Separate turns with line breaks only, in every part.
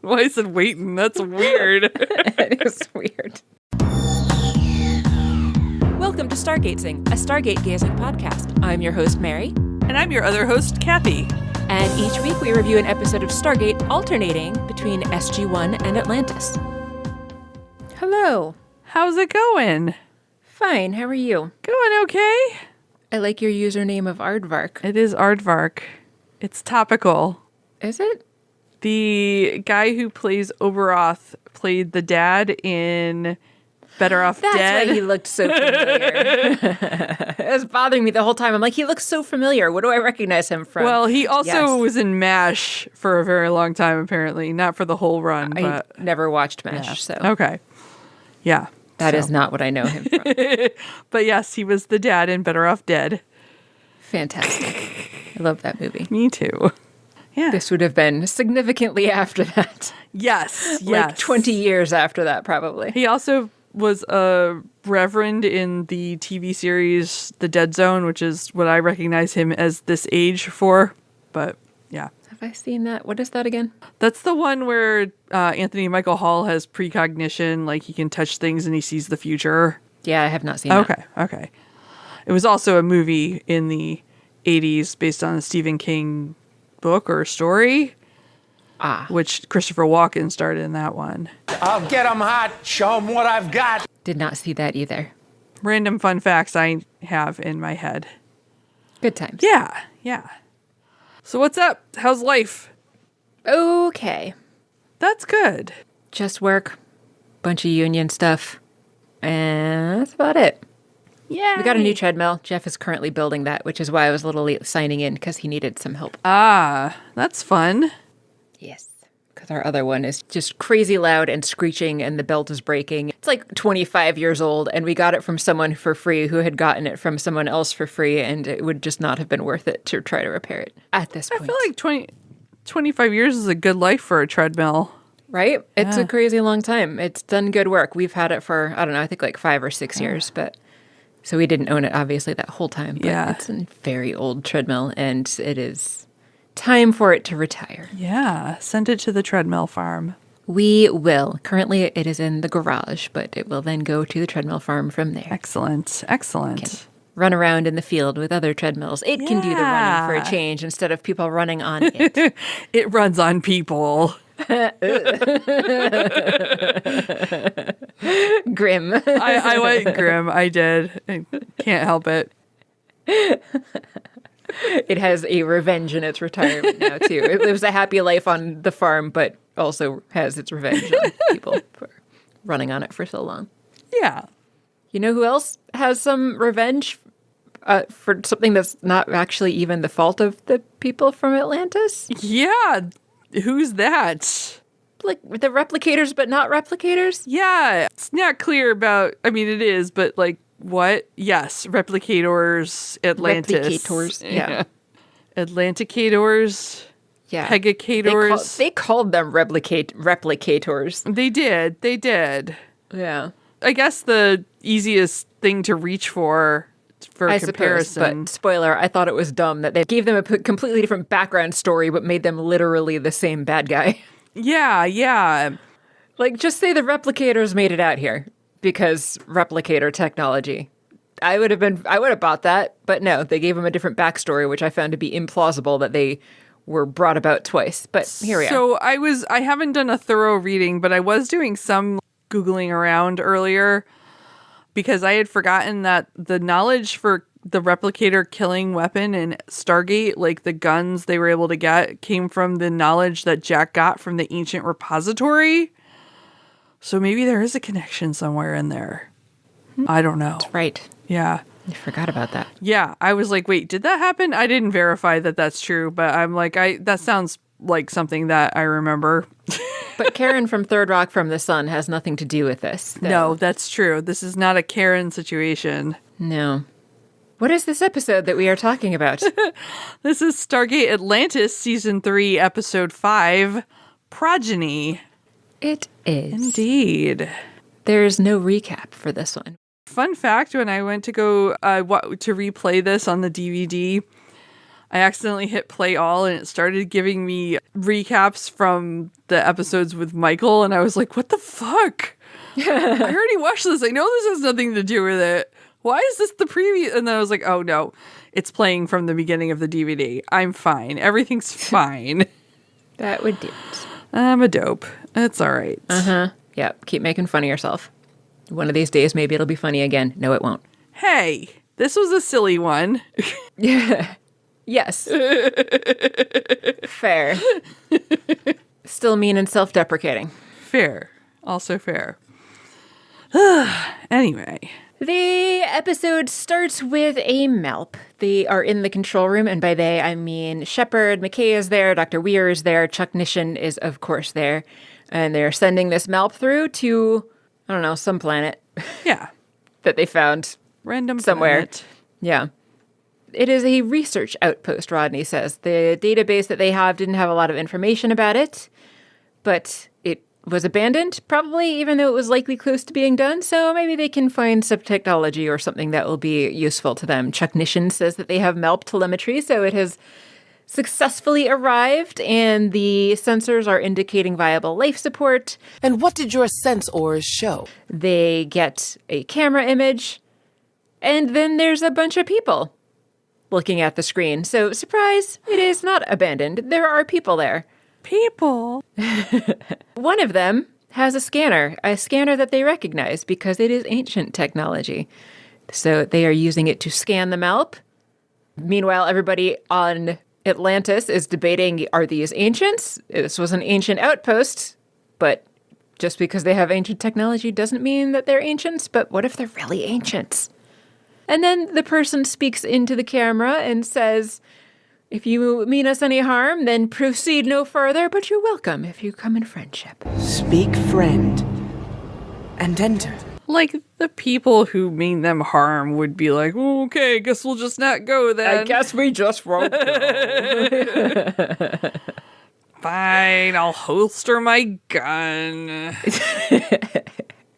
Why I said waiting? That's weird.
It was weird. Welcome to Stargazing, a Stargate gazing podcast. I'm your host, Mary.
And I'm your other host, Kathy.
And each week we review an episode of Stargate alternating between SG-1 and Atlantis. Hello.
How's it going?
Fine, how are you?
Going okay.
I like your username of Aardvark.
It is Aardvark. It's topical.
Is it?
The guy who plays Oberoth played the dad in Better Off Dead.
That's why he looked so familiar. It was bothering me the whole time. I'm like, he looks so familiar. What do I recognize him from?
Well, he also was in MASH for a very long time, apparently. Not for the whole run, but...
I never watched MASH, so...
Okay. Yeah.
That is not what I know him from.
But yes, he was the dad in Better Off Dead.
Fantastic. I love that movie.
Me too. Yeah.
This would have been significantly after that.
Yes.
Like 20 years after that, probably.
He also was a reverend in the TV series The Dead Zone, which is what I recognize him as this age for. But yeah.
Have I seen that? What is that again?
That's the one where Anthony Michael Hall has precognition, like he can touch things and he sees the future.
Yeah, I have not seen that.
Okay. It was also a movie in the 80s based on a Stephen King book or story, which Christopher Walken starred in that one.
I'll get them hot, show them what I've got.
Did not see that either.
Random fun facts I have in my head.
Good times.
Yeah. So what's up? How's life?
Okay.
That's good.
Just work, bunch of union stuff, and that's about it.
Yeah.
We got a new treadmill. Jeff is currently building that, which is why I was a little late signing in, because he needed some help.
That's fun.
Yes. Because our other one is just crazy loud and screeching, and the belt is breaking. It's like 25 years old, and we got it from someone for free who had gotten it from someone else for free, and it would just not have been worth it to try to repair it at this point.
I feel like 25 years is a good life for a treadmill.
Right? It's a crazy long time. It's done good work. We've had it for, I don't know, I think like 5 or 6 years, but... So we didn't own it, obviously, that whole time. But it's a very old treadmill, and it is time for it to retire.
Yeah. Send it to the treadmill farm.
We will. Currently, it is in the garage, but it will then go to the treadmill farm from there.
Excellent.
Can run around in the field with other treadmills. It can do the running for a change instead of people running on it.
It runs on people.
Grim.
I went grim. I did. I can't help it.
It has a revenge in its retirement now, too. It lives a happy life on the farm, but also has its revenge on people for running on it for so long.
Yeah.
You know who else has some revenge for something that's not actually even the fault of the people from Atlantis?
Yeah. Who's that?
Like the replicators, but not replicators?
Yeah. It's not clear about, I mean, it is, but like, what? Yes. Replicators, Atlantis.
Replicators, yeah.
Atlanticators.
Yeah.
Pegacators.
They called them replicators.
They did.
Yeah.
I guess the easiest thing to reach for
I
comparison.
Suppose, but spoiler, I thought it was dumb that they gave them a completely different background story, but made them literally the same bad guy.
Yeah.
Like, just say the replicators made it out here because replicator technology. I would have bought that, but no, they gave them a different backstory, which I found to be implausible that they were brought about twice. But here we are.
So I haven't done a thorough reading, but I was doing some Googling around earlier because I had forgotten that the knowledge for the replicator killing weapon in Stargate, like the guns they were able to get, came from the knowledge that Jack got from the ancient repository. So maybe there is a connection somewhere in there. I don't know.
That's right.
Yeah.
I forgot about that.
Yeah. I was like, wait, did that happen? I didn't verify that that's true, but I'm like, that sounds like something that I remember.
But Karen from Third Rock from the Sun has nothing to do with this. Though.
No, that's true. This is not a Karen situation.
No. What is this episode that we are talking about?
This is Stargate Atlantis Season 3, Episode 5, Progeny.
It is.
Indeed.
There's no recap for this one.
Fun fact, when I went to go to replay this on the DVD, I accidentally hit play all and it started giving me recaps from the episodes with Michael. And I was like, what the fuck? I already watched this. I know this has nothing to do with it. Why is this the preview? And then I was like, oh no, it's playing from the beginning of the DVD. I'm fine. Everything's fine.
That would do it.
I'm a dope. It's all right.
Yep. Keep making fun of yourself. One of these days, maybe it'll be funny again. No, it won't.
Hey, this was a silly one.
Yeah. Yes. Fair. Still mean and self-deprecating.
Fair. Also fair. Anyway.
The episode starts with a MALP. They are in the control room, and by they, I mean Shepard, McKay is there, Dr. Weir is there, Chuck Nishin is, of course, there. And they're sending this MALP through to, I don't know, some planet.
Yeah.
That they found.
Random
somewhere.
planet.
Yeah. It is a research outpost, Rodney says. The database that they have didn't have a lot of information about it, but it was abandoned, probably, even though it was likely close to being done, so maybe they can find some technology or something that will be useful to them. Chuck Nishin says that they have MALP telemetry, so it has successfully arrived, and the sensors are indicating viable life support.
And what did your sensors show?
They get a camera image, and then there's a bunch of people looking at the screen. So, surprise, it is not abandoned. There are people there.
People.
One of them has a scanner that they recognize because it is ancient technology. So they are using it to scan the MALP. Meanwhile, everybody on Atlantis is debating, are these ancients? This was an ancient outpost, but just because they have ancient technology doesn't mean that they're ancients. But what if they're really ancients? And then the person speaks into the camera and says, if you mean us any harm, then proceed no further, but you're welcome if you come in friendship.
Speak friend and enter.
Like, the people who mean them harm would be like, oh, okay, guess we'll just not go then.
I guess we just won't go.
Fine, I'll holster my gun.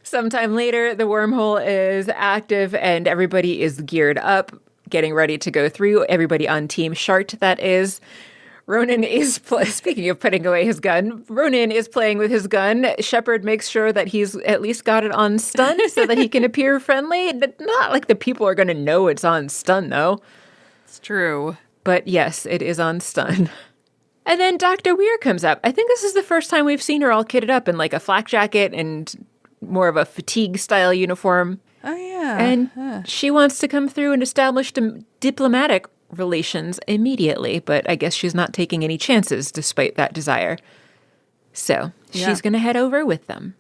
Sometime later, the wormhole is active and everybody is geared up, getting ready to go through. Everybody on Team ShWRRT, that is. Ronan is, speaking of putting away his gun, Ronan is playing with his gun. Shepard makes sure that he's at least got it on stun so that he can appear friendly. Not like the people are going to know it's on stun, though.
It's true.
But yes, it is on stun. And then Dr. Weir comes up. I think this is the first time we've seen her all kitted up in like a flak jacket and more of a fatigue-style uniform.
Oh, yeah.
And she wants to come through and establish diplomatic relations immediately, but I guess she's not taking any chances despite that desire. So she's going to head over with them.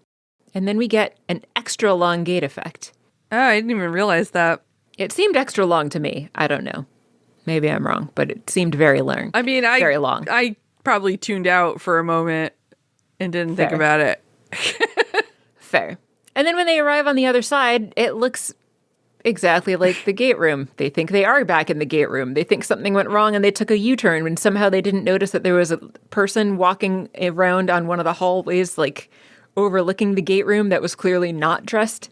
And then we get an extra long gate effect.
Oh, I didn't even realize that.
It seemed extra long to me. I don't know. Maybe I'm wrong, but it seemed very long.
I mean,
very long.
I probably tuned out for a moment and didn't think about it.
Fair. And then when they arrive on the other side, it looks exactly like the gate room. They think they are back in the gate room. They think something went wrong and they took a U-turn when somehow they didn't notice that there was a person walking around on one of the hallways, like overlooking the gate room that was clearly not dressed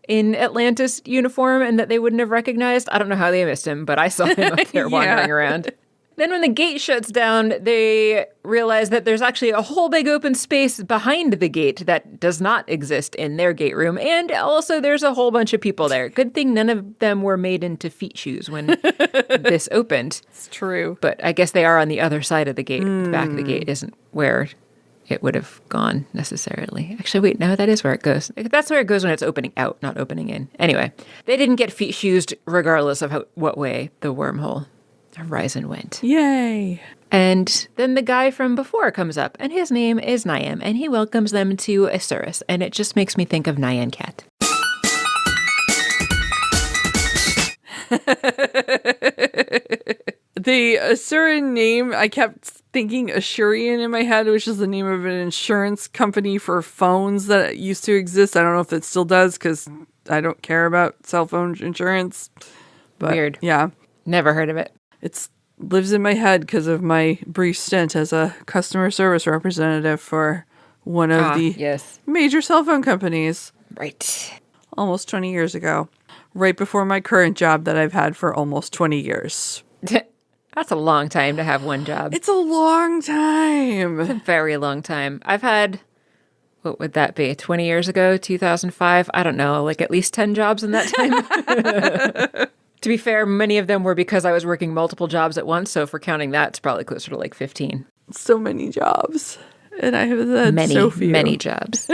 in Atlantis uniform and that they wouldn't have recognized. I don't know how they missed him, but I saw him up there wandering around. Then when the gate shuts down, they realize that there's actually a whole big open space behind the gate that does not exist in their gate room. And also there's a whole bunch of people there. Good thing none of them were made into feet shoes when this opened.
It's true.
But I guess they are on the other side of the gate. The back of the gate isn't where it would have gone necessarily. Actually, wait, no, that is where it goes. That's where it goes when it's opening out, not opening in. Anyway, they didn't get feet shoesed regardless of what way the wormhole horizon went.
Yay.
And then the guy from before comes up, and his name is Nyam, and he welcomes them to Asuris, and it just makes me think of Nyan Cat.
The Asuran name, I kept thinking Asurian in my head, which is the name of an insurance company for phones that used to exist. I don't know if it still does, because I don't care about cell phone insurance. But
weird.
Yeah.
Never heard of it.
It lives in my head because of my brief stint as a customer service representative for one of the major cell phone companies.
Right.
Almost 20 years ago. Right before my current job that I've had for almost 20 years.
That's a long time to have one job.
It's a long time.
A very long time. I've had, what would that be, 20 years ago, 2005? I don't know, like at least 10 jobs in that time. To be fair, many of them were because I was working multiple jobs at once. So if we're counting that, it's probably closer to like 15.
So many jobs. And I have had so few.
Many jobs.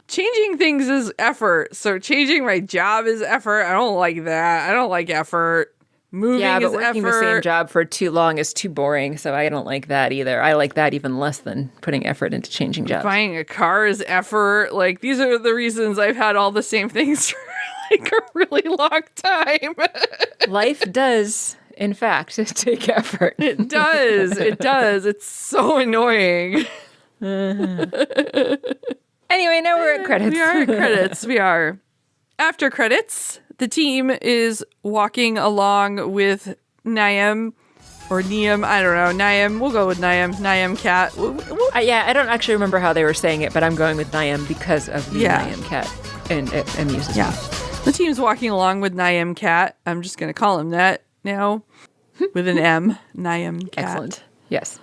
Changing things is effort. So changing my job is effort. I don't like that. I don't like effort. Moving
Yeah, but
is
working
effort.
the same job for too long is too boring, so I don't like that either. I like that even less than putting effort into changing jobs.
Buying a car is effort. Like, these are the reasons I've had all the same things for like a really long time.
Life does, in fact, take effort.
It does. It does. It's so annoying.
Anyway, now we're at credits.
We are at credits. We are. After credits, the team is walking along with Niam, or Niam, I don't know. Niam, we'll go with Niam. Niam cat.
Yeah, I don't actually remember how they were saying it, but I'm going with Niam because of the Niam cat. And it amuses me.
The team's walking along with Niam cat. I'm just going to call him that now. With an M. Niam cat.
Excellent. Yes.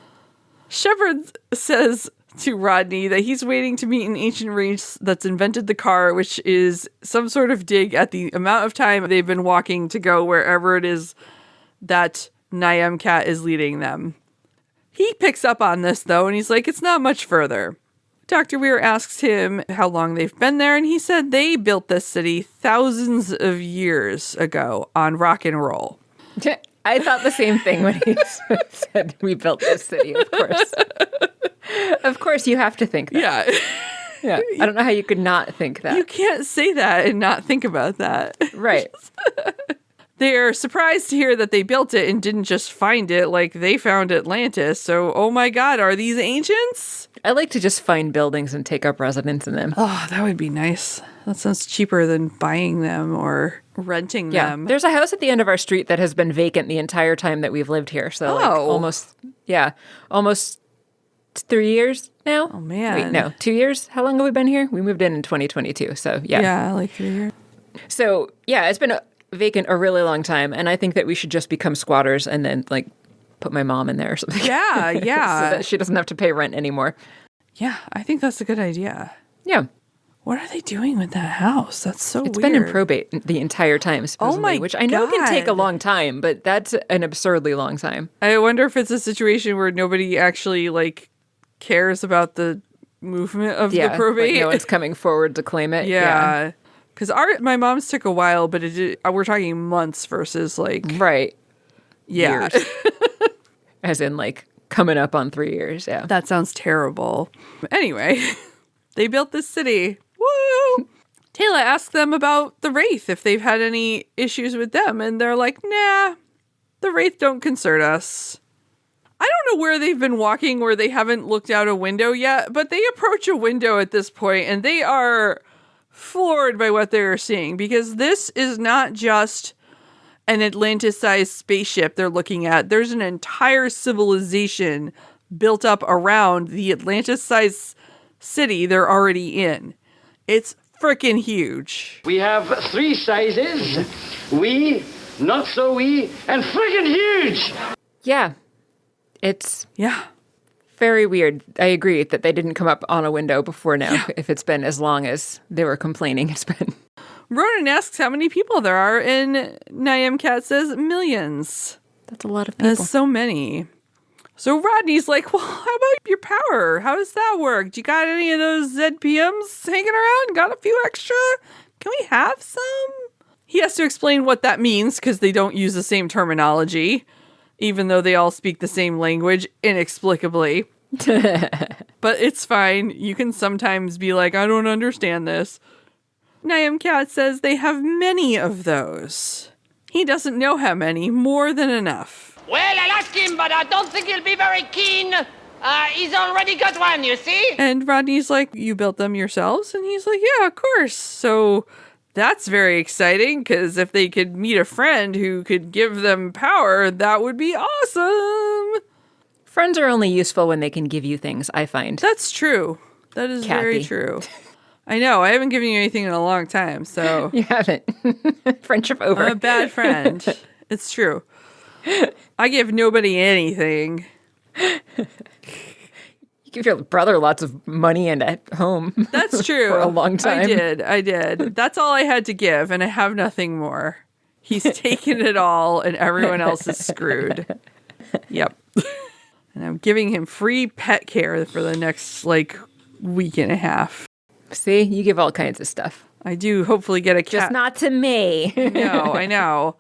ShWRRT says to Rodney that he's waiting to meet an ancient race that's invented the car, which is some sort of dig at the amount of time they've been walking to go wherever it is that Niam cat is leading them. He picks up on this, though, and he's like, it's not much further. Dr. Weir asks him how long they've been there, and he said they built this city thousands of years ago on rock and roll.
I thought the same thing when he said we built this city, of course. Of course, you have to think that.
Yeah.
Yeah. I don't know how you could not think that.
You can't say that and not think about that.
Right.
They're surprised to hear that they built it and didn't just find it like they found Atlantis. So, oh my God, are these ancients?
I like to just find buildings and take up residence in them.
Oh, that would be nice. That sounds cheaper than buying them or renting them.
There's a house at the end of our street that has been vacant the entire time that we've lived here. So almost 3 years now.
Oh, man.
Wait, no, 2 years? How long have we been here? We moved in 2022, so yeah.
Yeah, like 3 years.
So, yeah, it's been vacant a really long time, and I think that we should just become squatters and then, like, put my mom in there or something.
Yeah, yeah.
So that she doesn't have to pay rent anymore.
Yeah, I think that's a good idea.
Yeah.
What are they doing with that house? That's so
It's
weird.
been in probate the entire time, supposedly, which I know can take a long time, but that's an absurdly long time.
I wonder if it's a situation where nobody actually, like, cares about the movement of the probate.
Like no one's coming forward to claim it.
Yeah. Because my mom's took a while, but we're talking months versus, like...
Right.
Yeah.
Years. As in, like, coming up on 3 years, yeah.
That sounds terrible. Anyway, they built this city. Woo! Taylor asked them about the Wraith, if they've had any issues with them, and they're like, nah, the Wraith don't concern us. I don't know where they've been walking where they haven't looked out a window yet, but they approach a window at this point, and they are floored by what they're seeing, because this is not just an Atlantis-sized spaceship they're looking at. There's an entire civilization built up around the Atlantis-sized city they're already in. It's freaking huge.
We have 3 sizes, wee, not so wee, and friggin' huge!
Yeah. It's
Yeah.
very weird. I agree that they didn't come up on a window before now, if it's been as long as they were complaining it's been.
Ronan asks how many people there are, and Niam Cat says millions.
That's a lot of people.
That's so many. So Rodney's like, well, how about your power? How does that work? Do you got any of those ZPMs hanging around? Got a few extra? Can we have some? He has to explain what that means because they don't use the same terminology, even though they all speak the same language inexplicably. But it's fine. You can sometimes be like, I don't understand this. Niam Cat says they have many of those. He doesn't know how many, more than enough.
Well, I'll ask him, but I don't think he'll be very keen. He's already got one, you see?
And Rodney's like, you built them yourselves? And he's like, yeah, of course. So that's very exciting, because if they could meet a friend who could give them power, that would be awesome.
Friends are only useful when they can give you things, I find.
That's true. That is very
Kathy.
true. I know. I haven't given you anything in a long time, so
You haven't. Friendship over.
I'm a bad friend. It's true. I give nobody anything.
You give your brother lots of money and a home.
That's true.
For a long time.
I did. That's all I had to give, and I have nothing more. He's taken it all, and everyone else is screwed. Yep. And I'm giving him free pet care for the next, week and a half.
See? You give all kinds of stuff.
I do hopefully get a cat.
Just not to me.
No, I know.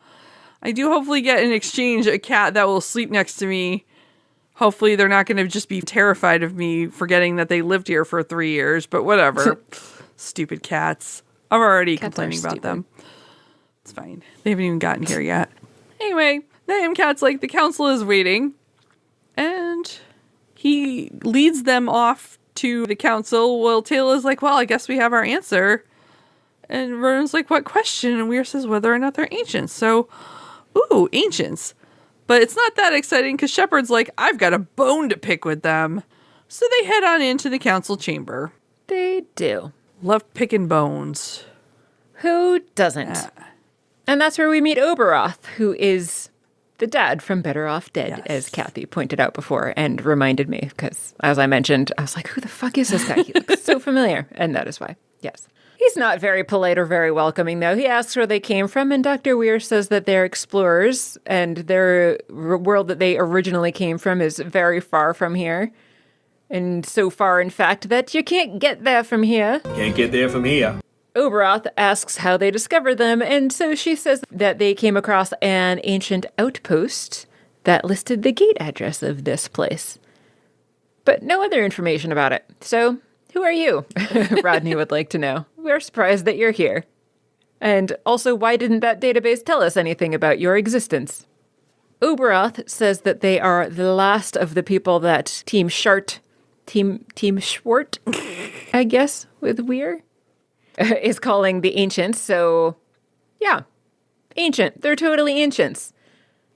I do hopefully get in exchange a cat that will sleep next to me. Hopefully they're not going to just be terrified of me forgetting that they lived here for 3 years, but whatever. Stupid cats. I'm already complaining about them. It's fine. They haven't even gotten here yet. Anyway, Naim Cat's like, the council is waiting. And he leads them off to the council. Well, Tayla's like, well, I guess we have our answer. And Vernon's like, what question? And Weir says whether or not they're ancients. So, ooh, ancients. But it's not that exciting because Shepard's like, I've got a bone to pick with them. So they head on into the council chamber.
They do.
Love picking bones.
Who doesn't? And that's where we meet Oberoth, who is the dad from Better Off Dead,
Yes.
as Kathy pointed out before and reminded me, because as I mentioned, I was like, who the fuck is this guy? He looks so familiar. And that is why. Yes. He's not very polite or very welcoming, though. He asks where they came from, and Dr. Weir says that they're explorers, and their world that they originally came from is very far from here. And so far, in fact, that you can't get there from here.
Can't get there from here.
Oberoth asks how they discovered them, and so she says that they came across an ancient outpost that listed the gate address of this place. But no other information about it. So, who are you? Rodney would like to know. We're surprised that you're here. And also, why didn't that database tell us anything about your existence? Oberoth says that they are the last of the people that Team ShWRRT, I guess, with Weir, is calling the ancients. So, yeah, ancient. They're totally ancients.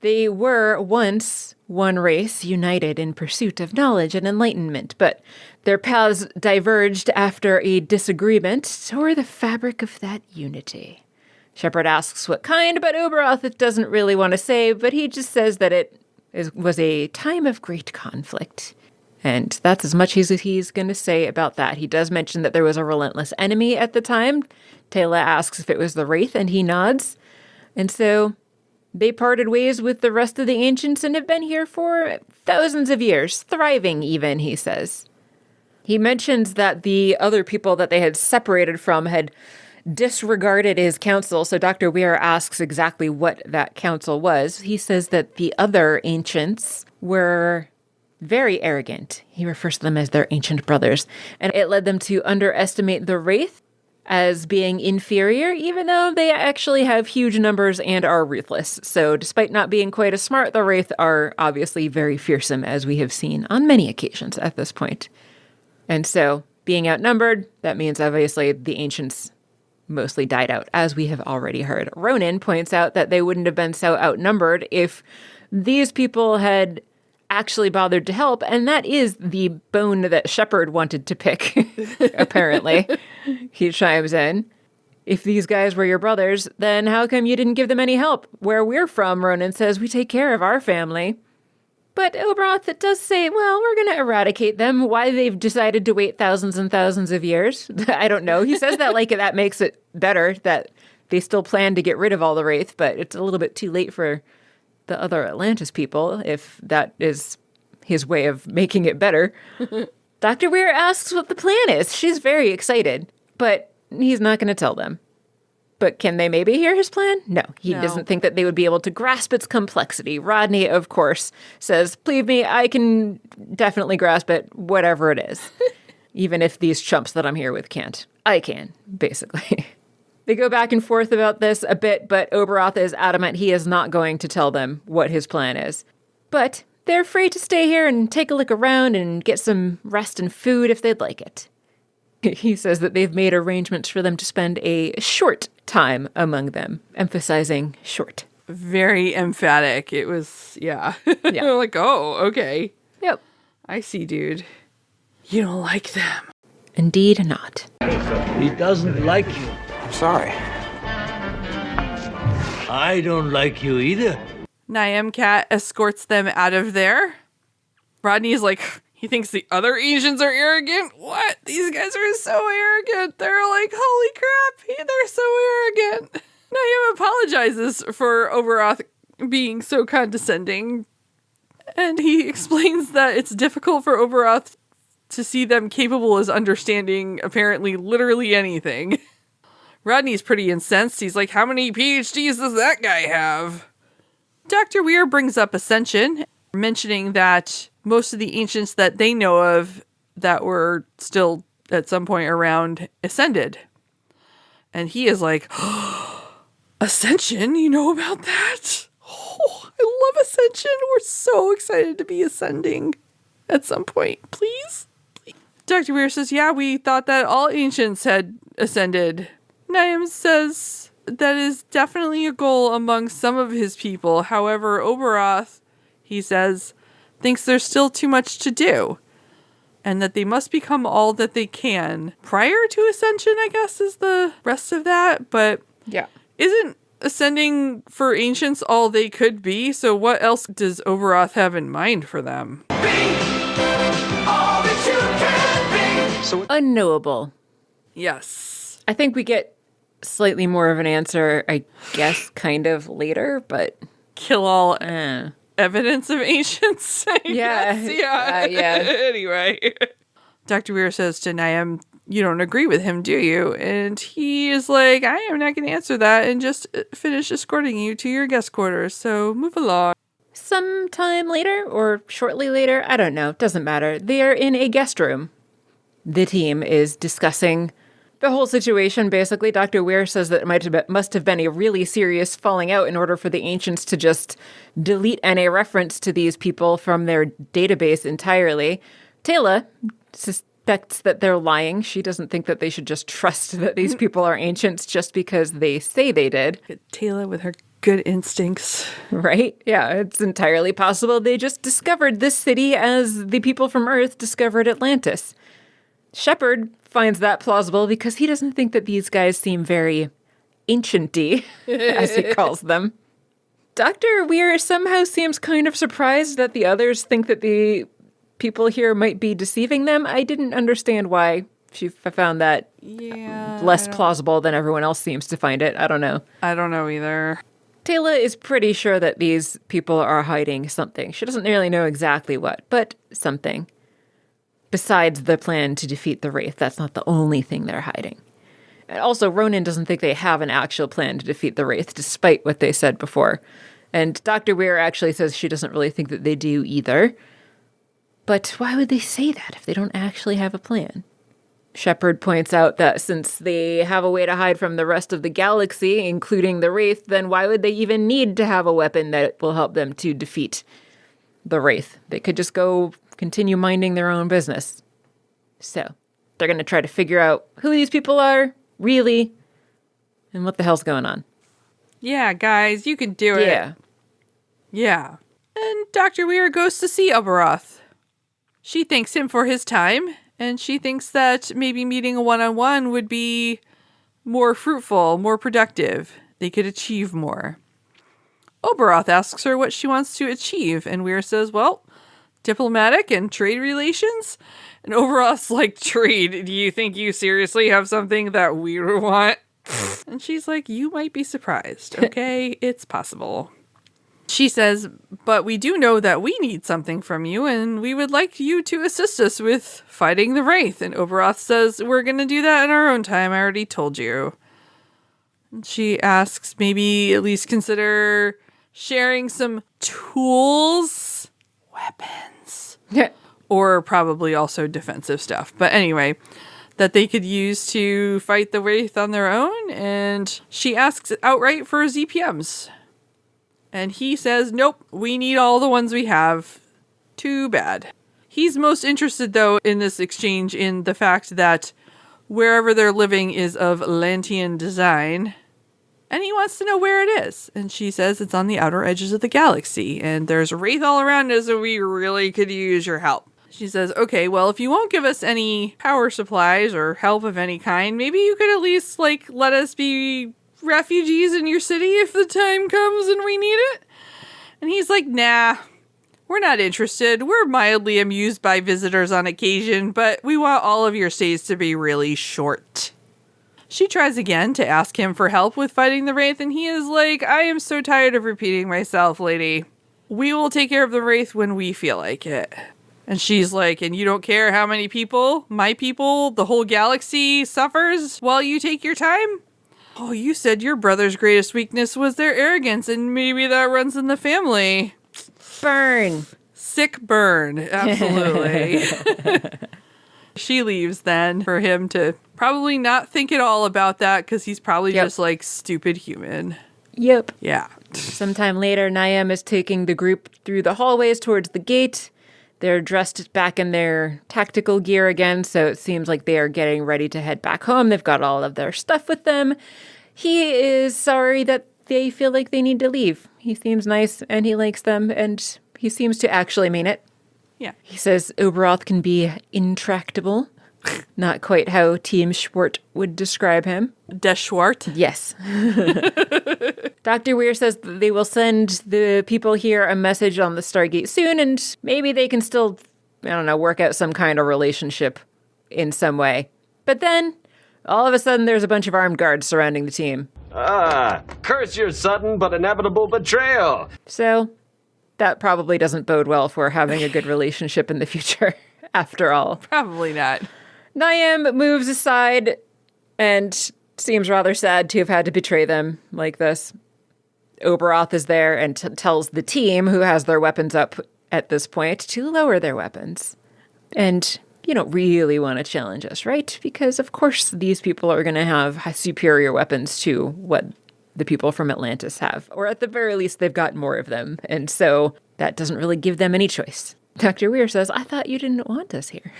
They were once one race united in pursuit of knowledge and enlightenment, but their paths diverged after a disagreement tore the fabric of that unity. Shepard asks what kind, but Oberoth doesn't really want to say, but he just says that it was a time of great conflict. And that's as much as he's going to say about that. He does mention that there was a relentless enemy at the time. Tayla asks if it was the Wraith, and he nods. And so they parted ways with the rest of the ancients and have been here for thousands of years, thriving even, he says. He mentions that the other people that they had separated from had disregarded his council, so Dr. Weir asks exactly what that council was. He says that the other ancients were very arrogant. He refers to them as their ancient brothers, and it led them to underestimate the Wraith as being inferior, even though they actually have huge numbers and are ruthless. So despite not being quite as smart, the Wraith are obviously very fearsome, as we have seen on many occasions at this point. And so, being outnumbered, that means obviously the ancients mostly died out, as we have already heard. Ronan points out that they wouldn't have been so outnumbered if these people had actually bothered to help, and that is the bone that Shepard wanted to pick, apparently. He chimes in. If these guys were your brothers, then how come you didn't give them any help? Where we're from, Ronan says, we take care of our family. But Oberoth does say, well, we're going to eradicate them. Why they've decided to wait thousands and thousands of years, I don't know. He says that like that makes it better, that they still plan to get rid of all the Wraith, but it's a little bit too late for the other Atlantis people, if that is his way of making it better. Dr. Weir asks what the plan is. She's very excited, but he's not going to tell them. But can they maybe hear his plan? No, he doesn't think that they would be able to grasp its complexity. Rodney, of course, says, believe me, I can definitely grasp it, whatever it is. Even if these chumps that I'm here with can't. I can, basically. They go back and forth about this a bit, but Oberoth is adamant he is not going to tell them what his plan is. But they're free to stay here and take a look around and get some rest and food if they'd like it. He says that they've made arrangements for them to spend a short time among them, emphasizing short.
Very emphatic. It was, yeah.
Yeah.
Like, oh, okay.
Yep.
I see, dude. You don't like them.
Indeed not.
He doesn't like you.
I'm sorry.
I don't like you either.
Nyam Cat escorts them out of there. Rodney's like, he thinks the other ancients are arrogant? What? These guys are so arrogant. They're like, holy crap, they're so arrogant. Nyam apologizes for Overoth being so condescending. And he explains that it's difficult for Overoth to see them capable as understanding apparently literally anything. Rodney's pretty incensed. He's like, how many PhDs does that guy have? Dr. Weir brings up Ascension, mentioning that most of the ancients that they know of that were still at some point around ascended. And he is like, oh, Ascension? You know about that? Oh, I love Ascension. We're so excited to be ascending at some point. Please? Dr. Weir says, yeah, we thought that all ancients had ascended. Nyam says that is definitely a goal among some of his people. However, Overoth, he says, thinks there's still too much to do. And that they must become all that they can prior to ascension, I guess, is the rest of that. But
yeah,
isn't ascending for ancients all they could be? So what else does Overoth have in mind for them?
Unknowable.
Yes.
I think we get slightly more of an answer, I guess, kind of later, but...
Kill all evidence of ancients?
Yeah.
Yeah. Anyway. Dr. Weir says to Nyam, you don't agree with him, do you? And he is like, I am not going to answer that and just finish escorting you to your guest quarters, so move along.
Sometime later, or shortly later, I don't know, doesn't matter. They are in a guest room. The team is discussing the whole situation, basically. Dr. Weir says that it must have been a really serious falling out in order for the ancients to just delete any reference to these people from their database entirely. Taylor suspects that they're lying. She doesn't think that they should just trust that these people are ancients just because they say they did.
Taylor with her good instincts.
Right? Yeah, it's entirely possible they just discovered this city as the people from Earth discovered Atlantis. ShWRRT finds that plausible because he doesn't think that these guys seem very ancient-y, as he calls them. Dr. Weir somehow seems kind of surprised that the others think that the people here might be deceiving them. I didn't understand why she found that less plausible than everyone else seems to find it. I don't know.
I don't know either.
Taylor is pretty sure that these people are hiding something. She doesn't really know exactly what, but something. Besides the plan to defeat the Wraith, that's not the only thing they're hiding. And also, Ronan doesn't think they have an actual plan to defeat the Wraith, despite what they said before. And Dr. Weir actually says she doesn't really think that they do either. But why would they say that if they don't actually have a plan? ShWRRT points out that since they have a way to hide from the rest of the galaxy, including the Wraith, then why would they even need to have a weapon that will help them to defeat the Wraith? They could just go continue minding their own business. So, they're going to try to figure out who these people are, really, and what the hell's going on.
Yeah, guys, you can do it. Yeah. And Dr. Weir goes to see Overoth. She thanks him for his time, and she thinks that maybe meeting a one-on-one would be more fruitful, more productive. They could achieve more. Overoth asks her what she wants to achieve, and Weir says, well, diplomatic and trade relations? And Overoth's like, trade? Do you think you seriously have something that we would want? And she's like, you might be surprised, okay? It's possible. She says, but we do know that we need something from you, and we would like you to assist us with fighting the Wraith. And Overoth says, we're going to do that in our own time. I already told you. And she asks, maybe at least consider sharing some tools, weapons, or probably also defensive stuff. But anyway, that they could use to fight the Wraith on their own. And she asks outright for ZPMs. And he says, nope, we need all the ones we have. Too bad. He's most interested, though, in this exchange in the fact that wherever they're living is of Lantean design. And he wants to know where it is. And she says it's on the outer edges of the galaxy. And there's Wraith all around us, and we really could use your help. She says, okay, well, if you won't give us any power supplies or help of any kind, maybe you could at least, let us be refugees in your city if the time comes and we need it. And he's like, nah, we're not interested. We're mildly amused by visitors on occasion, but we want all of your stays to be really short. She tries again to ask him for help with fighting the Wraith, and he is like, I am so tired of repeating myself, lady. We will take care of the Wraith when we feel like it. And she's like, and you don't care how many people, my people, the whole galaxy suffers while you take your time? Oh, you said your brother's greatest weakness was their arrogance, and maybe that runs in the family.
Burn.
Sick burn, absolutely. She leaves then for him to probably not think at all about that because he's probably just like stupid human.
Yep.
Yeah.
Sometime later, Niam is taking the group through the hallways towards the gate. They're dressed back in their tactical gear again, so it seems like they are getting ready to head back home. They've got all of their stuff with them. He is sorry that they feel like they need to leave. He seems nice and he likes them, and he seems to actually mean it.
Yeah.
He says ShWRRT can be intractable. Not quite how Team ShWRRT would describe him.
ShWRRT?
Yes. Dr. Weir says that they will send the people here a message on the Stargate soon, and maybe they can still, I don't know, work out some kind of relationship in some way. But then, all of a sudden, there's a bunch of armed guards surrounding the team.
Curse your sudden but inevitable betrayal.
So, that probably doesn't bode well for having a good relationship in the future, after all.
Probably not.
Niam moves aside and seems rather sad to have had to betray them like this. ShWRRT is there and tells the team, who has their weapons up at this point, to lower their weapons. And you don't really want to challenge us, right? Because, of course, these people are going to have superior weapons to what the people from Atlantis have. Or at the very least, they've got more of them. And so that doesn't really give them any choice. Dr. Weir says, I thought you didn't want us here.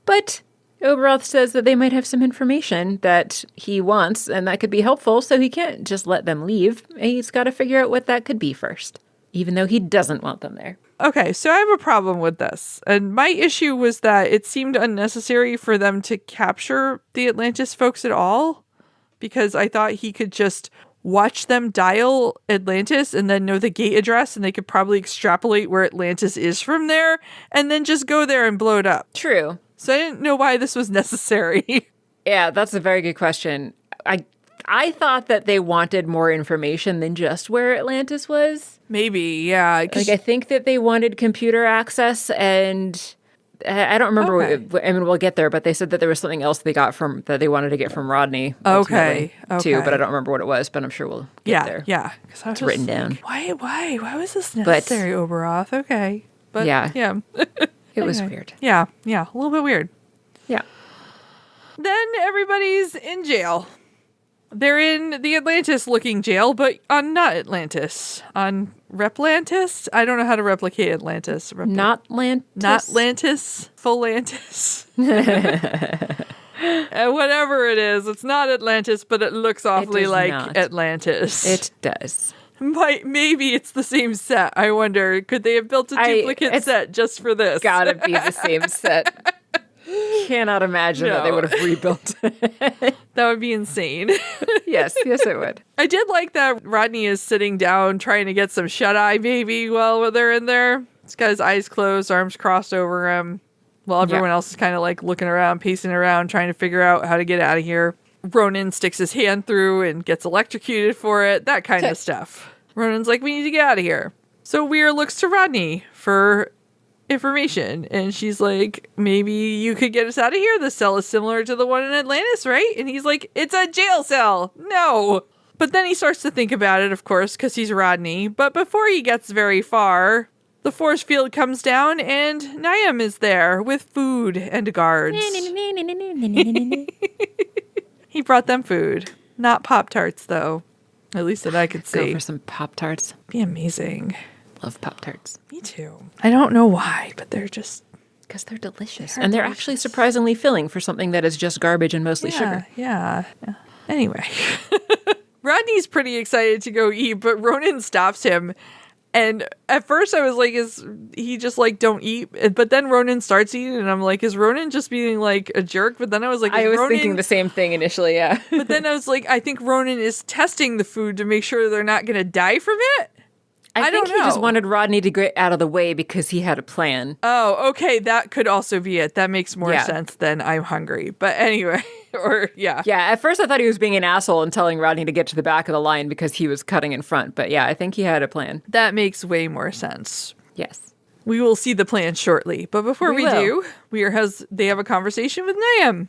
But ShWRRT says that they might have some information that he wants, and that could be helpful, so he can't just let them leave. He's got to figure out what that could be first, even though he doesn't want them there.
Okay, so I have a problem with this. And my issue was that it seemed unnecessary for them to capture the Atlantis folks at all, because I thought he could just watch them dial Atlantis and then know the gate address, and they could probably extrapolate where Atlantis is from there, and then just go there and blow it up.
True.
So I didn't know why this was necessary.
Yeah, that's a very good question. I thought that they wanted more information than just where Atlantis was.
Maybe, yeah.
Like, I think that they wanted computer access, and I don't remember.
Okay.
I mean, we'll get there, but they said that there was something else they got from that they wanted to get from Rodney.
Okay.
Too, but I don't remember what it was. But I'm sure we'll get there.
Yeah.
It's written down.
Why was this necessary, ShWRRT? Okay, but yeah.
It was weird.
Yeah, a little bit weird.
Yeah.
Then everybody's in jail. They're in the Atlantis-looking jail, but on not Atlantis. On Replantis? I don't know how to replicate Atlantis.
Not Lantis?
Not Lantis. Full-lantis. Whatever it is. It's not Atlantis, but it looks awfully like Atlantis.
It does.
Maybe it's the same set. I wonder, could they have built a duplicate set just for this?
Gotta be the same set. Cannot imagine that they would have rebuilt it.
That would be insane.
Yes, it would.
I did like that Rodney is sitting down trying to get some shut-eye baby while they're in there. He's got his eyes closed, arms crossed over him, while everyone else is kind of like looking around, pacing around, trying to figure out how to get out of here. Ronan sticks his hand through and gets electrocuted for it, that kind of stuff. Ronan's like, we need to get out of here. So Weir looks to Rodney for information, and she's like, maybe you could get us out of here. The cell is similar to the one in Atlantis, right? And he's like, it's a jail cell. No. But then he starts to think about it, of course, because he's Rodney. But before he gets very far, the force field comes down, and Niam is there with food and guards. He brought them food. Not Pop-Tarts, though. At least that I could see.
Go for some Pop-Tarts.
Be amazing.
Love Pop-Tarts.
Me too. I don't know why, but they're just...
Because they're delicious. And they're actually surprisingly filling for something that is just garbage and mostly sugar.
Yeah. Anyway. Rodney's pretty excited to go eat, but Ronan stops him. And at first I was like, is he just like, don't eat? But then Ronan starts eating, and I'm like, is Ronan just being like a jerk? But then I was like,
I was thinking the same thing initially, yeah.
But then I was like, I think Ronan is testing the food to make sure they're not going to die from it.
I think
don't
he just
know.
wanted Rodney to get out of the way because he had a plan.
Oh, okay. That could also be it. That makes more
Yeah.
sense than I'm hungry. But anyway, yeah.
Yeah, at first I thought he was being an asshole and telling Rodney to get to the back of the line because he was cutting in front. But yeah, I think he had a plan.
That makes way more sense.
Yes.
We will see the plan shortly. But before we
will.
do, they have a conversation with Niam.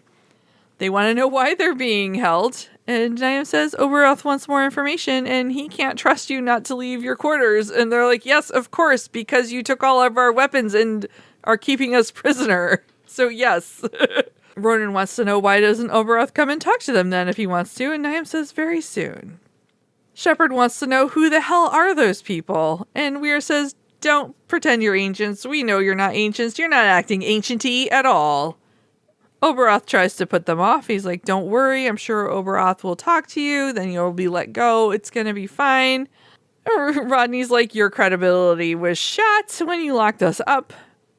They want to know why they're being held. And Niam says, Oberoth wants more information and he can't trust you not to leave your quarters. And they're like, yes, of course, because you took all of our weapons and are keeping us prisoner. So yes. Ronan wants to know why doesn't Oberoth come and talk to them then if he wants to. And Niam says, very soon. ShWRRT wants to know who the hell are those people. And Weir says, don't pretend you're ancients. We know you're not ancients. You're not acting ancient-y at all. Oberoth tries to put them off. He's like, don't worry. I'm sure Oberoth will talk to you. Then you'll be let go. It's going to be fine. Rodney's like, your credibility was shot when you locked us up.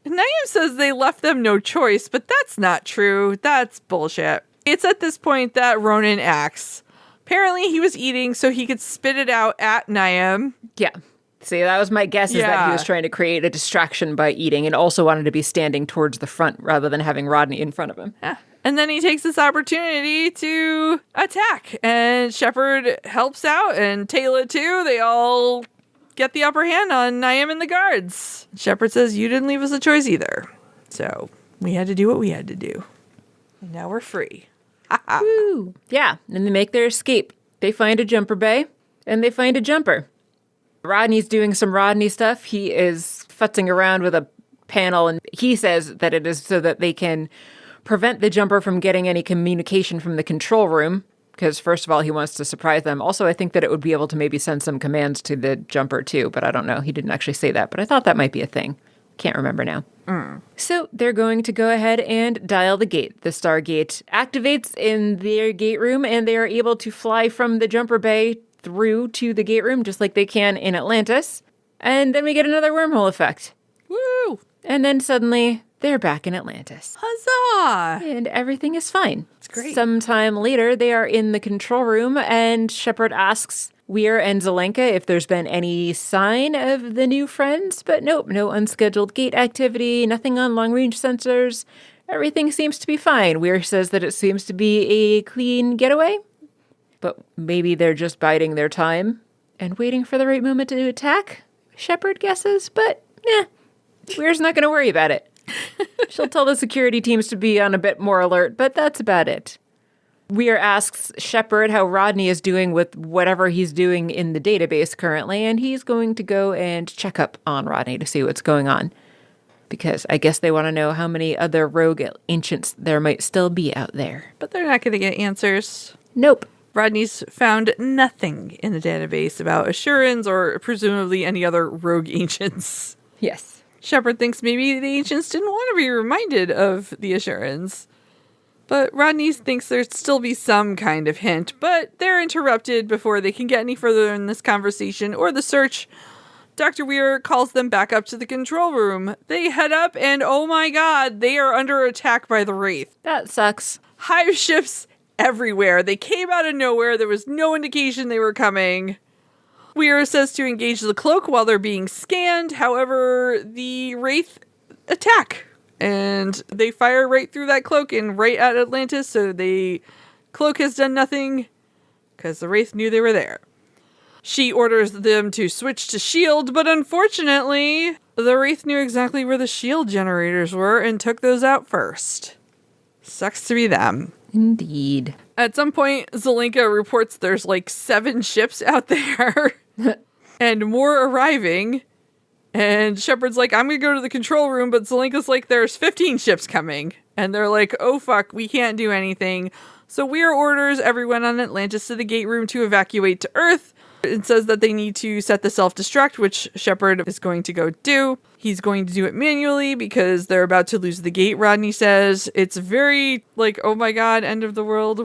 Niam says they left them no choice, but that's not true. That's bullshit. It's at this point that Ronan acts. Apparently he was eating so he could spit it out at Niam.
Yeah. See, that was my guess, is that he was trying to create a distraction by eating and also wanted to be standing towards the front rather than having Rodney in front of him.
Yeah. And then he takes this opportunity to attack. And ShWRRT helps out, and Tayla too. They all get the upper hand on Niam and the guards. ShWRRT says, you didn't leave us a choice either. So we had to do what we had to do. And now we're free.
Woo. Yeah, and they make their escape. They find a jumper bay, and they find a jumper. Rodney's doing some Rodney stuff. He is futzing around with a panel, and he says that it is so that they can prevent the jumper from getting any communication from the control room, because first of all, he wants to surprise them. Also, I think that it would be able to maybe send some commands to the jumper too, but I don't know. He didn't actually say that, but I thought that might be a thing. Can't remember now. So they're going to go ahead and dial the gate. The Stargate activates in their gate room, and they are able to fly from the jumper bay through to the gate room, just like they can in Atlantis. And then we get another wormhole effect.
Woo!
And then suddenly, they're back in Atlantis.
Huzzah!
And everything is fine. It's
great.
Sometime later, they are in the control room, and ShWRRT asks Weir and Zelenka if there's been any sign of the new friends, but nope, no unscheduled gate activity, nothing on long-range sensors. Everything seems to be fine. Weir says that it seems to be a clean getaway, but maybe they're just biding their time and waiting for the right moment to attack, ShWRRT guesses, but Weir's not going to worry about it. She'll tell the security teams to be on a bit more alert, but that's about it. Weir asks ShWRRT how Rodney is doing with whatever he's doing in the database currently, and he's going to go and check up on Rodney to see what's going on. Because I guess they want to know how many other rogue ancients there might still be out there.
But they're not going to get answers.
Nope.
Rodney's found nothing in the database about ShWRRRT or presumably any other rogue ancients.
Yes.
ShWRRRT thinks maybe the ancients didn't want to be reminded of the ShWRRRT. But Rodney thinks there'd still be some kind of hint, but they're interrupted before they can get any further in this conversation or the search. Dr. Weir calls them back up to the control room. They head up and oh my god, they are under attack by the Wraith.
That sucks.
Hive ships everywhere. They came out of nowhere. There was no indication they were coming. Weir says to engage the cloak while they're being scanned. However, the Wraith attack. And they fire right through that cloak and right at Atlantis. So the cloak has done nothing because the Wraith knew they were there. She orders them to switch to S.H.I.E.L.D., but unfortunately, the Wraith knew exactly where the S.H.I.E.L.D. generators were and took those out first. Sucks to be them.
Indeed.
At some point, Zelenka reports there's like 7 ships out there and more arriving. And ShWRRT's like, I'm going to go to the control room, but Zelenka's like, there's 15 ships coming. And they're like, oh fuck, we can't do anything. So Weir orders everyone on Atlantis to the gate room to evacuate to Earth. It says that they need to set the self-destruct, which ShWRRT is going to go do. He's going to do it manually because they're about to lose the gate, Rodney says. It's very like, oh my god, end of the world.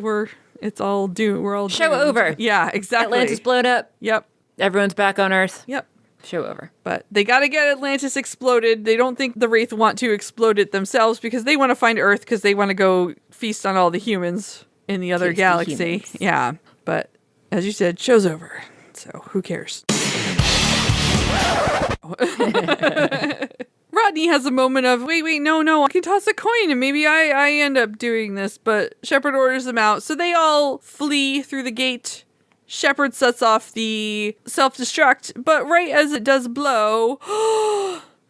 It's all doomed. We're all
Show
doomed.
over.
Yeah, exactly.
Atlantis blown up.
Yep.
Everyone's back on Earth.
Yep.
Show over.
But they got to get Atlantis exploded. They don't think the Wraith want to explode it themselves because they want to find Earth because they want to go feast on all the humans in the other
Tasty
galaxy.
humans.
Yeah. But as you said, show's over. So who cares? Rodney has a moment of, wait, no, I can toss a coin and maybe I end up doing this, but Shepard orders them out. So they all flee through the gate. Shepard sets off the self-destruct, but right as it does blow,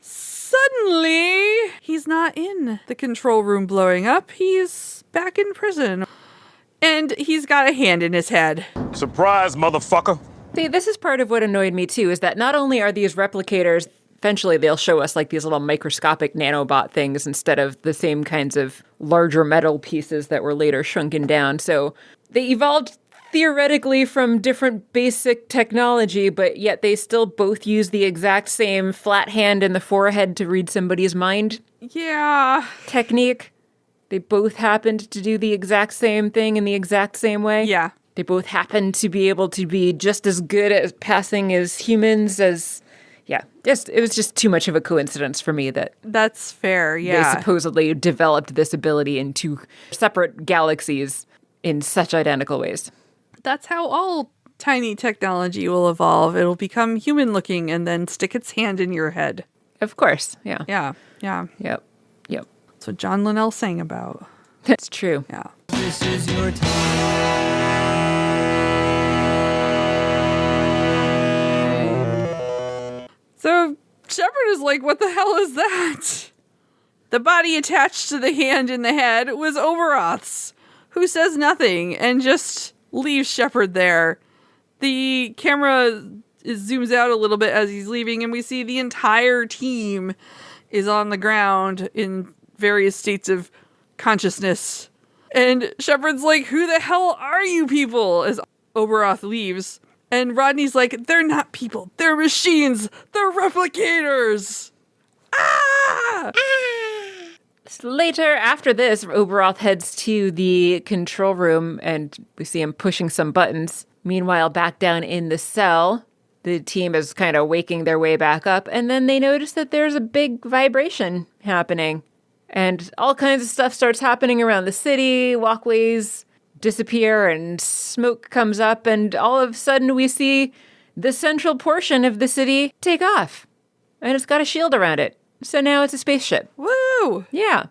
suddenly he's not in the control room blowing up. He's back in prison. And he's got a hand in his head.
Surprise, motherfucker.
See, this is part of what annoyed me too, is that not only are these replicators, eventually they'll show us like these little microscopic nanobot things instead of the same kinds of larger metal pieces that were later shrunken down. So they evolved theoretically from different basic technology, but yet they still both use the exact same flat hand in the forehead to read somebody's mind.
Yeah.
Technique. They both happened to do the exact same thing in the exact same way.
Yeah.
They both happened to be able to be just as good at passing as humans as... Yeah, it was just too much of a coincidence for me that...
That's fair, yeah.
They supposedly developed this ability in two separate galaxies in such identical ways.
That's how all tiny technology will evolve. It'll become human-looking and then stick its hand in your head.
Of course, yeah.
Yeah.
Yep.
That's what John Linnell sang about.
That's true.
Yeah.
This is your time.
So Shepard is like, what the hell is that? The body attached to the hand in the head was Overoth's, who says nothing and just leaves Shepard there. The camera zooms out a little bit as he's leaving, and we see the entire team is on the ground in various states of consciousness. And Shepard's like, who the hell are you people? As Oberoth leaves. And Rodney's like, they're not people. They're machines. They're replicators. Ah!
Later, after this, Oberoth heads to the control room and we see him pushing some buttons. Meanwhile, back down in the cell, the team is kind of waking their way back up. And then they notice that there's a big vibration happening. And all kinds of stuff starts happening around the city. Walkways disappear and smoke comes up. And all of a sudden we see the central portion of the city take off. And it's got a shield around it. So now it's a spaceship.
Woo!
Yeah.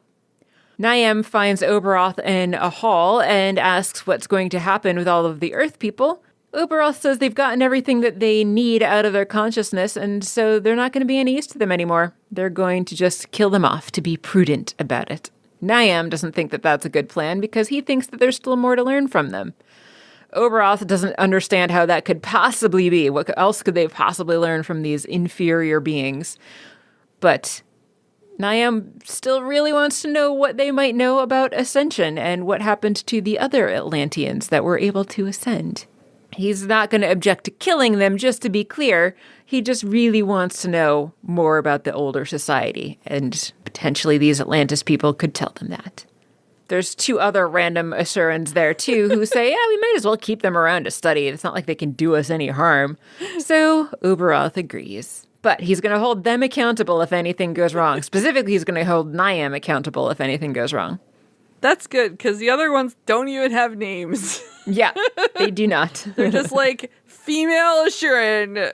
Niam finds Oberoth in a hall and asks what's going to happen with all of the Earth people. Oberoth says they've gotten everything that they need out of their consciousness, and so they're not going to be any use to them anymore. They're going to just kill them off to be prudent about it. Niam doesn't think that that's a good plan because he thinks that there's still more to learn from them. Oberoth doesn't understand how that could possibly be. What else could they possibly learn from these inferior beings? But Niam still really wants to know what they might know about Ascension and what happened to the other Atlanteans that were able to ascend. He's not going to object to killing them, just to be clear. He just really wants to know more about the older society, and potentially these Atlantis people could tell them that. There's two other random Asurans there, too, who say, yeah, we might as well keep them around to study. It's not like they can do us any harm. So Oberoth agrees. But he's going to hold them accountable if anything goes wrong. Specifically, he's going to hold Niam accountable if anything goes wrong.
That's good, because the other ones don't even have names.
Yeah, they do not.
They're just like female Asuran.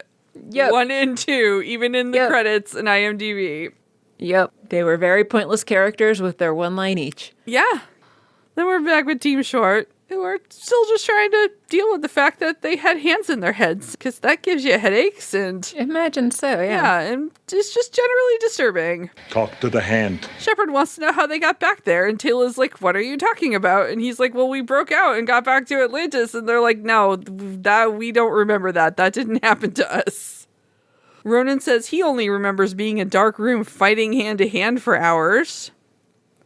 Yep.
1 and 2, even in the credits in IMDb.
Yep. They were very pointless characters with their one line each.
Yeah. Then we're back with Team Short, who are still just trying to deal with the fact that they had hands in their heads, because that gives you headaches and...
Imagine so, yeah.
Yeah, and it's just generally disturbing.
Talk to the hand.
Shepard wants to know how they got back there, and Tayla's like, what are you talking about? And he's like, well, we broke out and got back to Atlantis, and they're like, no, that we don't remember that. That didn't happen to us. Ronan says he only remembers being in a dark room fighting hand-to-hand for hours.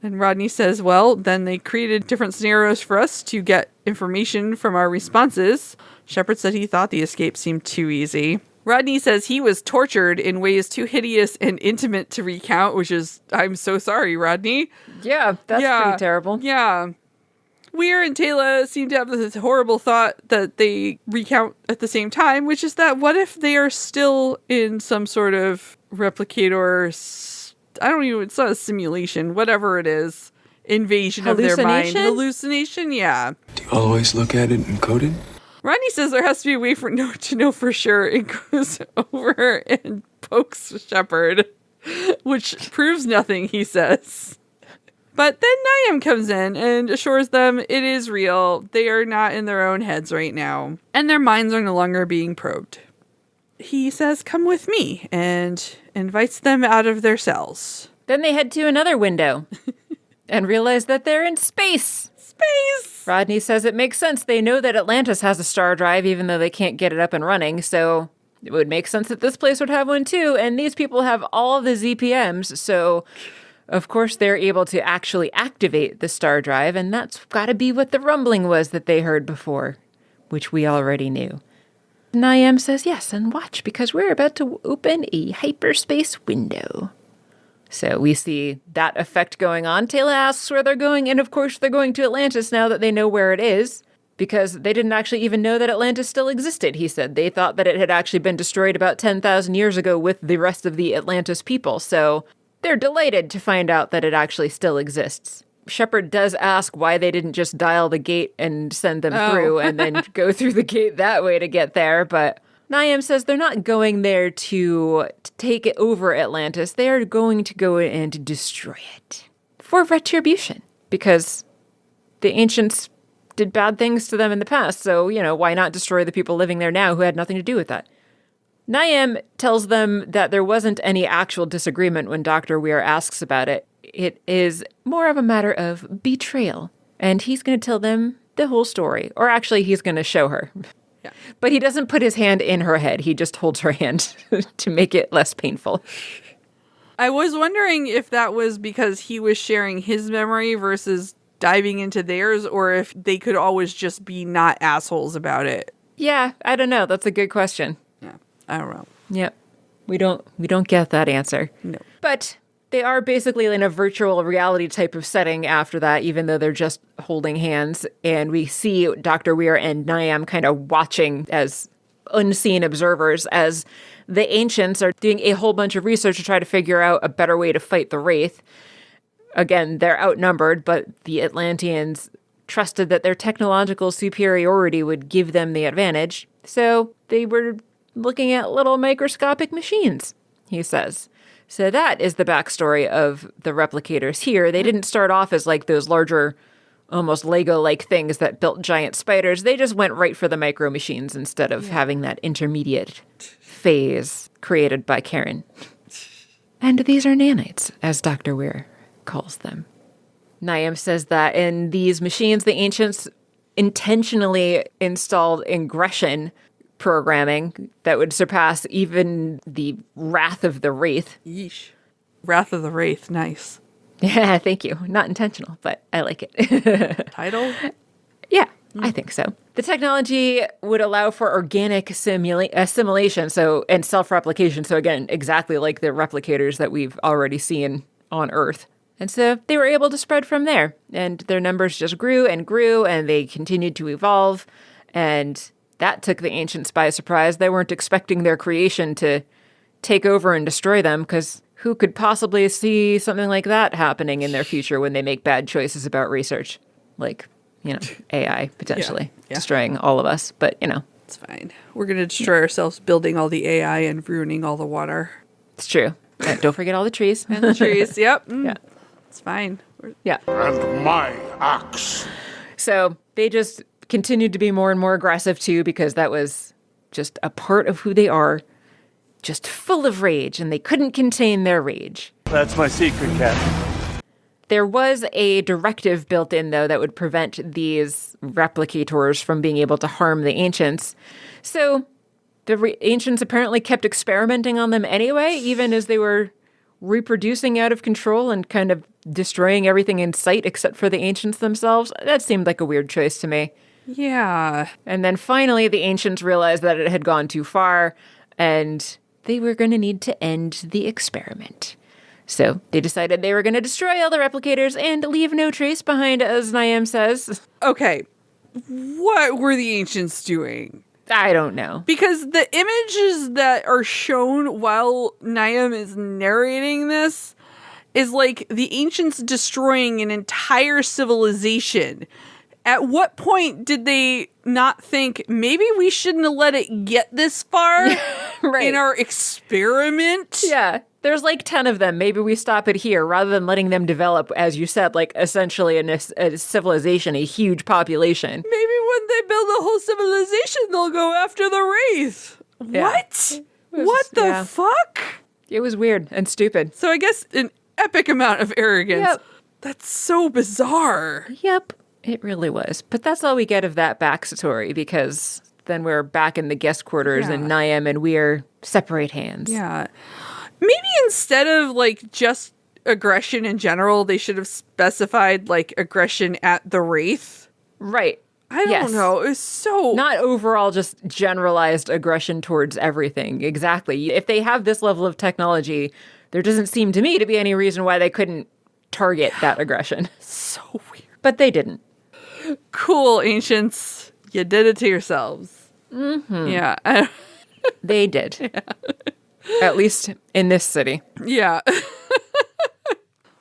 And Rodney says, well, then they created different scenarios for us to get information from our responses. Shepard said he thought the escape seemed too easy. Rodney says he was tortured in ways too hideous and intimate to recount, which is, I'm so sorry, Rodney.
Yeah, that's pretty terrible.
Yeah. Weir and Tayla seem to have this horrible thought that they recount at the same time, which is that what if they are still in some sort of replicator, it's not a simulation, whatever it is, invasion of their mind. Hallucination, yeah.
Do you always look at it encoded?
Rodney says there has to be a way to know for sure, and goes over and pokes Shepard, which proves nothing, he says. But then Niam comes in and assures them it is real. They are not in their own heads right now, and their minds are no longer being probed. He says, come with me, and invites them out of their cells.
Then they head to another window and realize that they're in space.
Space!
Rodney says it makes sense. They know that Atlantis has a star drive, even though they can't get it up and running, so it would make sense that this place would have one too, and these people have all the ZPMs, so of course they're able to actually activate the star drive, and that's gotta be what the rumbling was that they heard before, which we already knew. Niam says yes, and watch, because we're about to open a hyperspace window. So we see that effect going on. Taylor asks where they're going, and of course they're going to Atlantis now that they know where it is, because they didn't actually even know that Atlantis still existed, he said. They thought that it had actually been destroyed about 10,000 years ago with the rest of the Atlantis people, so they're delighted to find out that it actually still exists. Shepard does ask why they didn't just dial the gate and send them through and then go through the gate that way to get there, but Niam says they're not going there to take it over Atlantis. They are going to go in and destroy it for retribution, because the ancients did bad things to them in the past, so, why not destroy the people living there now who had nothing to do with that? Niam tells them that there wasn't any actual disagreement when Dr. Weir asks about it. It is more of a matter of betrayal, and he's going to tell them the whole story. Or actually, he's going to show her.
Yeah.
But he doesn't put his hand in her head. He just holds her hand to make it less painful.
I was wondering if that was because he was sharing his memory versus diving into theirs, or if they could always just be not assholes about it.
Yeah, I don't know. That's a good question.
Yeah, I don't know.
Yep. We don't get that answer.
No.
But they are basically in a virtual reality type of setting after that, even though they're just holding hands. And we see Dr. Weir and Niam kind of watching as unseen observers as the ancients are doing a whole bunch of research to try to figure out a better way to fight the Wraith. Again, they're outnumbered, but the Atlanteans trusted that their technological superiority would give them the advantage. So they were looking at little microscopic machines, he says. So that is the backstory of the replicators here. They didn't start off as like those larger, almost Lego-like things that built giant spiders. They just went right for the micro machines instead of having that intermediate phase created by Karen. And these are nanites, as Dr. Weir calls them. Niam says that in these machines, the ancients intentionally installed ingression programming that would surpass even the Wrath of the Wraith.
Yeesh. Wrath of the Wraith, nice.
Yeah, thank you. Not intentional, but I like it.
Title?
Yeah, I think so. The technology would allow for organic assimilation and self-replication. So again, exactly like the replicators that we've already seen on Earth. And so they were able to spread from there. And their numbers just grew, and they continued to evolve. And that took the ancients by surprise. They weren't expecting their creation to take over and destroy them, because who could possibly see something like that happening in their future when they make bad choices about research? Like, AI potentially destroying all of us. But,
It's fine. We're going to destroy ourselves building all the AI and ruining all the water.
It's true. And don't forget all the trees.
And the trees, yep.
Yeah.
It's fine.
Yeah.
And my axe.
So they just continued to be more and more aggressive too, because that was just a part of who they are, just full of rage, and they couldn't contain their rage.
That's my secret, Captain.
There was a directive built in, though, that would prevent these replicators from being able to harm the ancients. So the ancients apparently kept experimenting on them anyway, even as they were reproducing out of control and kind of destroying everything in sight except for the ancients themselves. That seemed like a weird choice to me.
Yeah.
And then finally, the ancients realized that it had gone too far, and they were going to need to end the experiment. So they decided they were going to destroy all the replicators and leave no trace behind, as Niam says.
Okay. What were the ancients doing?
I don't know.
Because the images that are shown while Niam is narrating this is like the ancients destroying an entire civilization. At what point did they not think, maybe we shouldn't have let it get this far
Right.
in our experiment?
Yeah. There's like 10 of them. Maybe we stop it here rather than letting them develop, as you said, like essentially a civilization, a huge population.
Maybe when they build a whole civilization, they'll go after the Wraith.
Yeah.
What? What the fuck?
It was weird and stupid.
So I guess an epic amount of arrogance.
Yep.
That's so bizarre.
Yep. It really was. But that's all we get of that backstory, because then we're back in the guest quarters and Niam and we're separate hands.
Yeah. Maybe instead of like just aggression in general, they should have specified like aggression at the Wraith.
Right.
I don't know. It was so...
Not overall just generalized aggression towards everything. Exactly. If they have this level of technology, there doesn't seem to me to be any reason why they couldn't target that aggression.
So weird.
But they didn't.
Cool, ancients. You did it to yourselves. Mm-hmm. Yeah.
They did. Yeah. At least in this city.
Yeah.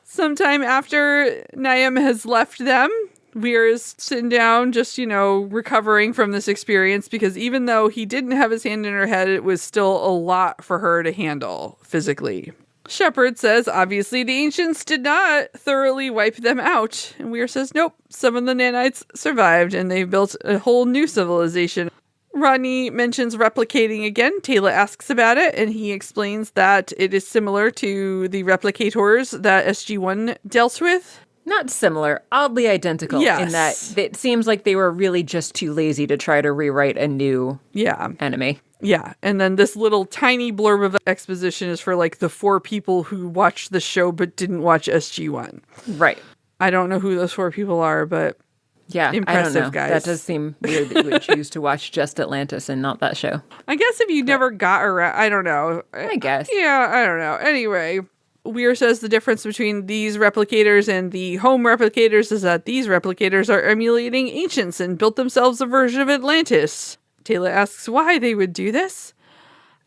Sometime after Niam has left them, Weir's sitting down, just, recovering from this experience, because even though he didn't have his hand in her head, it was still a lot for her to handle physically. ShWRRT says, obviously, the ancients did not thoroughly wipe them out. And Weir says, nope, some of the nanites survived, and they've built a whole new civilization. Rodney mentions replicating again. Taylor asks about it, and he explains that it is similar to the replicators that SG-1 dealt with.
Not similar, oddly identical.
Yes.
In that it seems like they were really just too lazy to try to rewrite a new enemy.
Yeah, and then this little tiny blurb of exposition is for like the 4 people who watched the show but didn't watch SG-1.
Right.
I don't know who those 4 people are, but impressive,
I don't know.
guys.
That does seem weird that you would choose to watch just Atlantis and not that show.
I guess if you never got around, I don't know.
I guess.
Yeah, I don't know. Anyway, Weir says the difference between these replicators and the home replicators is that these replicators are emulating ancients and built themselves a version of Atlantis. Taylor asks why they would do this,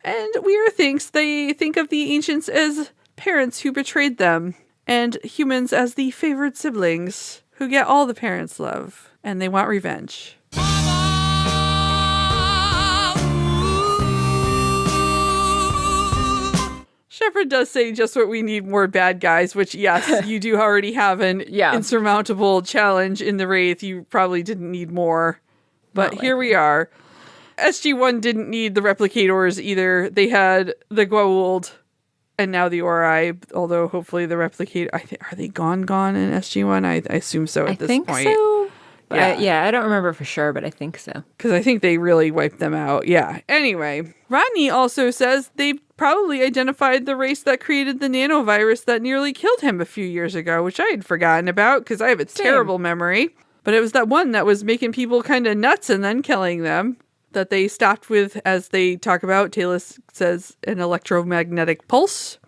and Weir thinks they think of the ancients as parents who betrayed them, and humans as the favored siblings who get all the parents' love, and they want revenge. ShWRRT does say just what we need, more bad guys, which, yes, you do already have an insurmountable challenge in the Wraith. You probably didn't need more. But here we are. SG-1 didn't need the replicators either. They had the Goa'uld and now the Ori, although hopefully the replicator... are they gone in SG-1? I assume so at this point.
I think so. I don't remember for sure, but I think so.
Because I think they really wiped them out. Yeah. Anyway, Rodney also says they probably identified the race that created the nanovirus that nearly killed him a few years ago, which I had forgotten about because I have a terrible memory. But it was that one that was making people kind of nuts and then killing them that they stopped with, as they talk about. Taylor says an electromagnetic pulse.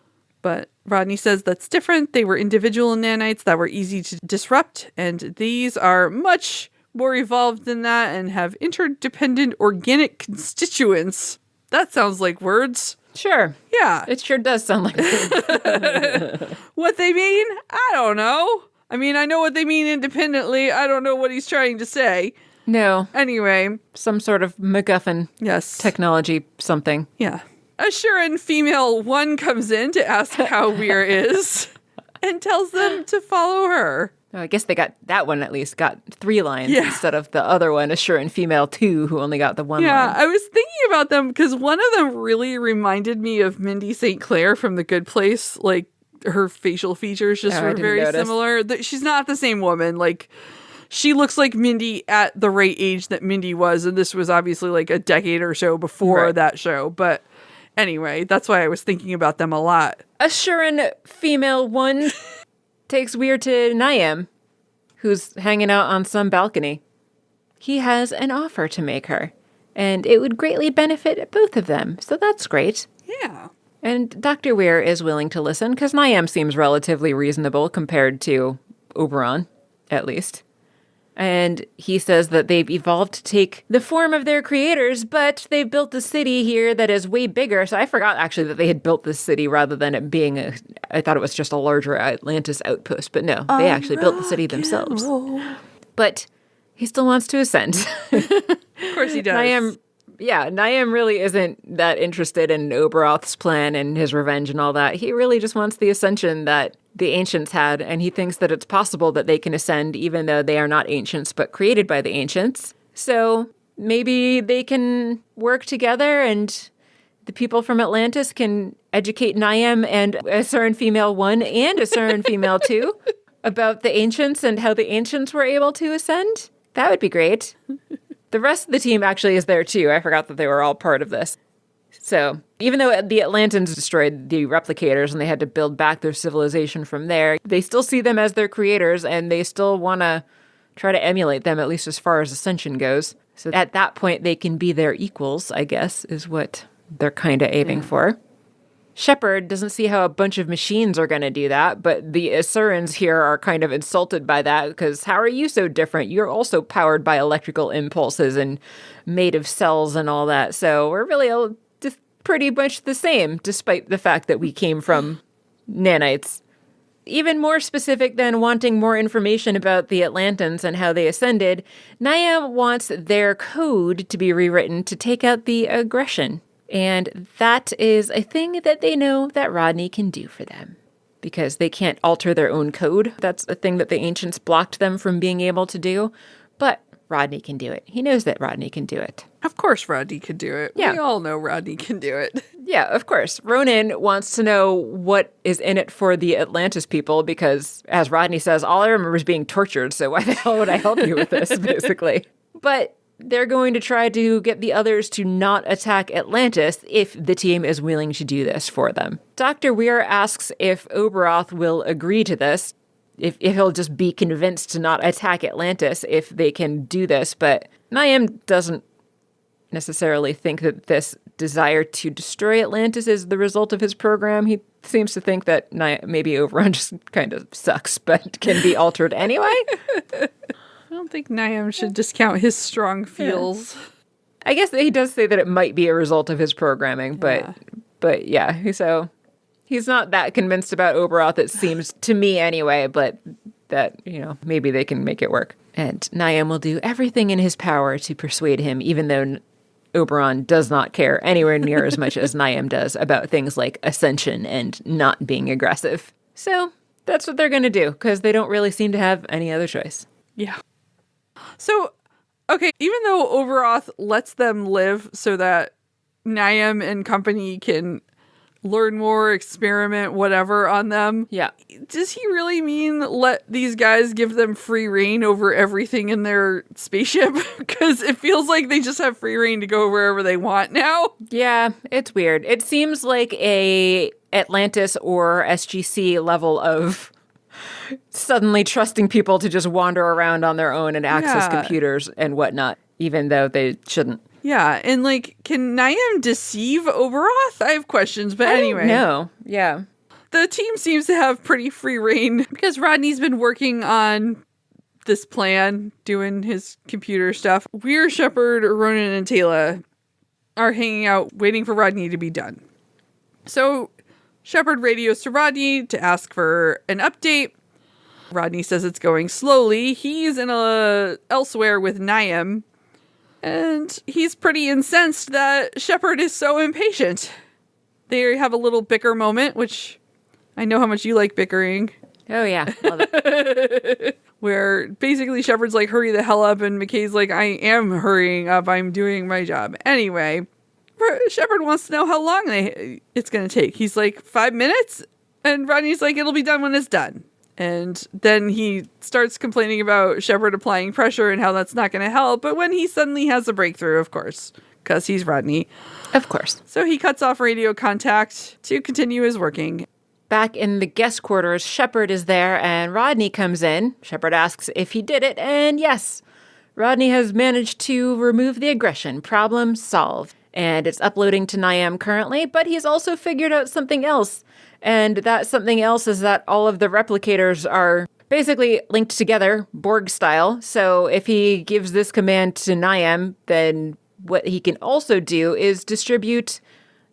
But Rodney says that's different. They were individual nanites that were easy to disrupt, and these are much more evolved than that and have interdependent organic constituents. That sounds like words.
Sure.
Yeah.
It sure does sound like words.
What they mean? I don't know. I mean, I know what they mean independently. I don't know what he's trying to say.
No.
Anyway.
Some sort of MacGuffin.
Yes.
Technology something.
Yeah. Assuran female 1 comes in to ask how Weir is and tells them to follow her.
Oh, I guess they got that one at least got 3 lines instead of the other one, Assuran female 2, who only got the 1 line.
Yeah, I was thinking about them because one of them really reminded me of Mindy St. Clair from The Good Place. Like, her facial features just were very similar. She's not the same woman. Like, she looks like Mindy at the right age that Mindy was, and this was obviously like a decade or so before that show, but... Anyway, that's why I was thinking about them a lot.
Assuran female 1 takes Weir to Niam, who's hanging out on some balcony. He has an offer to make her, and it would greatly benefit both of them, so that's great.
Yeah.
And Dr. Weir is willing to listen, because Niam seems relatively reasonable compared to Oberon, at least. And he says that they've evolved to take the form of their creators, but they've built a city here that is way bigger. So I forgot actually that they had built this city rather than it being I thought it was just a larger Atlantis outpost. But no, they actually built the city themselves. But he still wants to ascend.
Of course he does.
Niam really isn't that interested in Oberoth's plan and his revenge and all that. He really just wants the ascension that the ancients had, and he thinks that it's possible that they can ascend even though they are not ancients but created by the ancients. So maybe they can work together and the people from Atlantis can educate Niam and Asuran Female 1 and Asuran Female 2 about the ancients and how the ancients were able to ascend. That would be great. The rest of the team actually is there too. I forgot that they were all part of this. So even though the Atlantans destroyed the replicators and they had to build back their civilization from there, they still see them as their creators and they still want to try to emulate them, at least as far as ascension goes. So at that point, they can be their equals, I guess, is what they're kind of aiming for. ShWRRT doesn't see how a bunch of machines are going to do that, but the Asurans here are kind of insulted by that because how are you so different? You're also powered by electrical impulses and made of cells and all that. So we're really all just pretty much the same, despite the fact that we came from nanites. Even more specific than wanting more information about the Atlantans and how they ascended, Niam wants their code to be rewritten to take out the aggression. And that is a thing that they know that Rodney can do for them because they can't alter their own code. That's a thing that the ancients blocked them from being able to do. But Rodney can do it. He knows that Rodney can do it.
Of course Rodney can do it.
Yeah.
We all know Rodney can do it.
Yeah, of course. Ronan wants to know what is in it for the Atlantis people because, as Rodney says, all I remember is being tortured, so why the hell would I help you with this, basically? But they're going to try to get the others to not attack Atlantis if the team is willing to do this for them. Dr. Weir asks if Oberoth will agree to this, if he'll just be convinced to not attack Atlantis if they can do this, but Niam doesn't necessarily think that this desire to destroy Atlantis is the result of his program. He seems to think that maybe Oberon just kind of sucks, but can be altered anyway.
I don't think Niam should discount his strong feels.
Yeah. I guess he does say that it might be a result of his programming, but yeah, so he's not that convinced about Oberoth, it seems to me anyway, but that, maybe they can make it work. And Niam will do everything in his power to persuade him, even though Oberon does not care anywhere near as much as Niam does about things like ascension and not being aggressive. So that's what they're going to do, because they don't really seem to have any other choice.
Yeah. So, okay, even though Oberoth lets them live so that Niam and company can learn more, experiment, whatever on them.
Yeah.
Does he really mean let these guys give them free reign over everything in their spaceship? Because it feels like they just have free reign to go wherever they want now.
Yeah, it's weird. It seems like a Atlantis or SGC level of suddenly trusting people to just wander around on their own and access computers and whatnot, even though they shouldn't.
Yeah, and can Niam deceive Oberoth? I have questions, but anyway.
No, yeah.
The team seems to have pretty free reign because Rodney's been working on this plan, doing his computer stuff. Weir, ShWRRT, Ronan, and Tayla are hanging out, waiting for Rodney to be done. So ShWRRT radios to Rodney to ask for an update. Rodney says it's going slowly. He's in elsewhere with Niam. And he's pretty incensed that ShWRRT is so impatient. They have a little bicker moment, which I know how much you like bickering.
Oh, yeah. Love it.
Where basically ShWRRT's like, hurry the hell up, and McKay's like, I am hurrying up. I'm doing my job. Anyway, ShWRRT wants to know how long it's going to take. He's like, 5 minutes? And Rodney's like, it'll be done when it's done. And then he starts complaining about ShWRRT applying pressure and how that's not going to help. But when he suddenly has a breakthrough, of course, because he's Rodney.
Of course.
So he cuts off radio contact to continue his working.
Back in the guest quarters, ShWRRT is there and Rodney comes in. ShWRRT asks if he did it, and yes, Rodney has managed to remove the aggression. Problem solved. And it's uploading to Niam currently, but he's also figured out something else. And that something else is that all of the replicators are basically linked together, Borg style. So if he gives this command to Niam, then what he can also do is distribute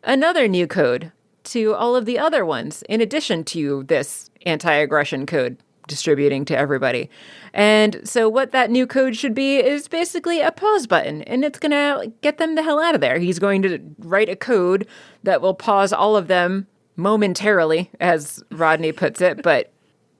another new code to all of the other ones, in addition to this anti-aggression code distributing to everybody. And so what that new code should be is basically a pause button, and it's going to get them the hell out of there. He's going to write a code that will pause all of them momentarily, as Rodney puts it, but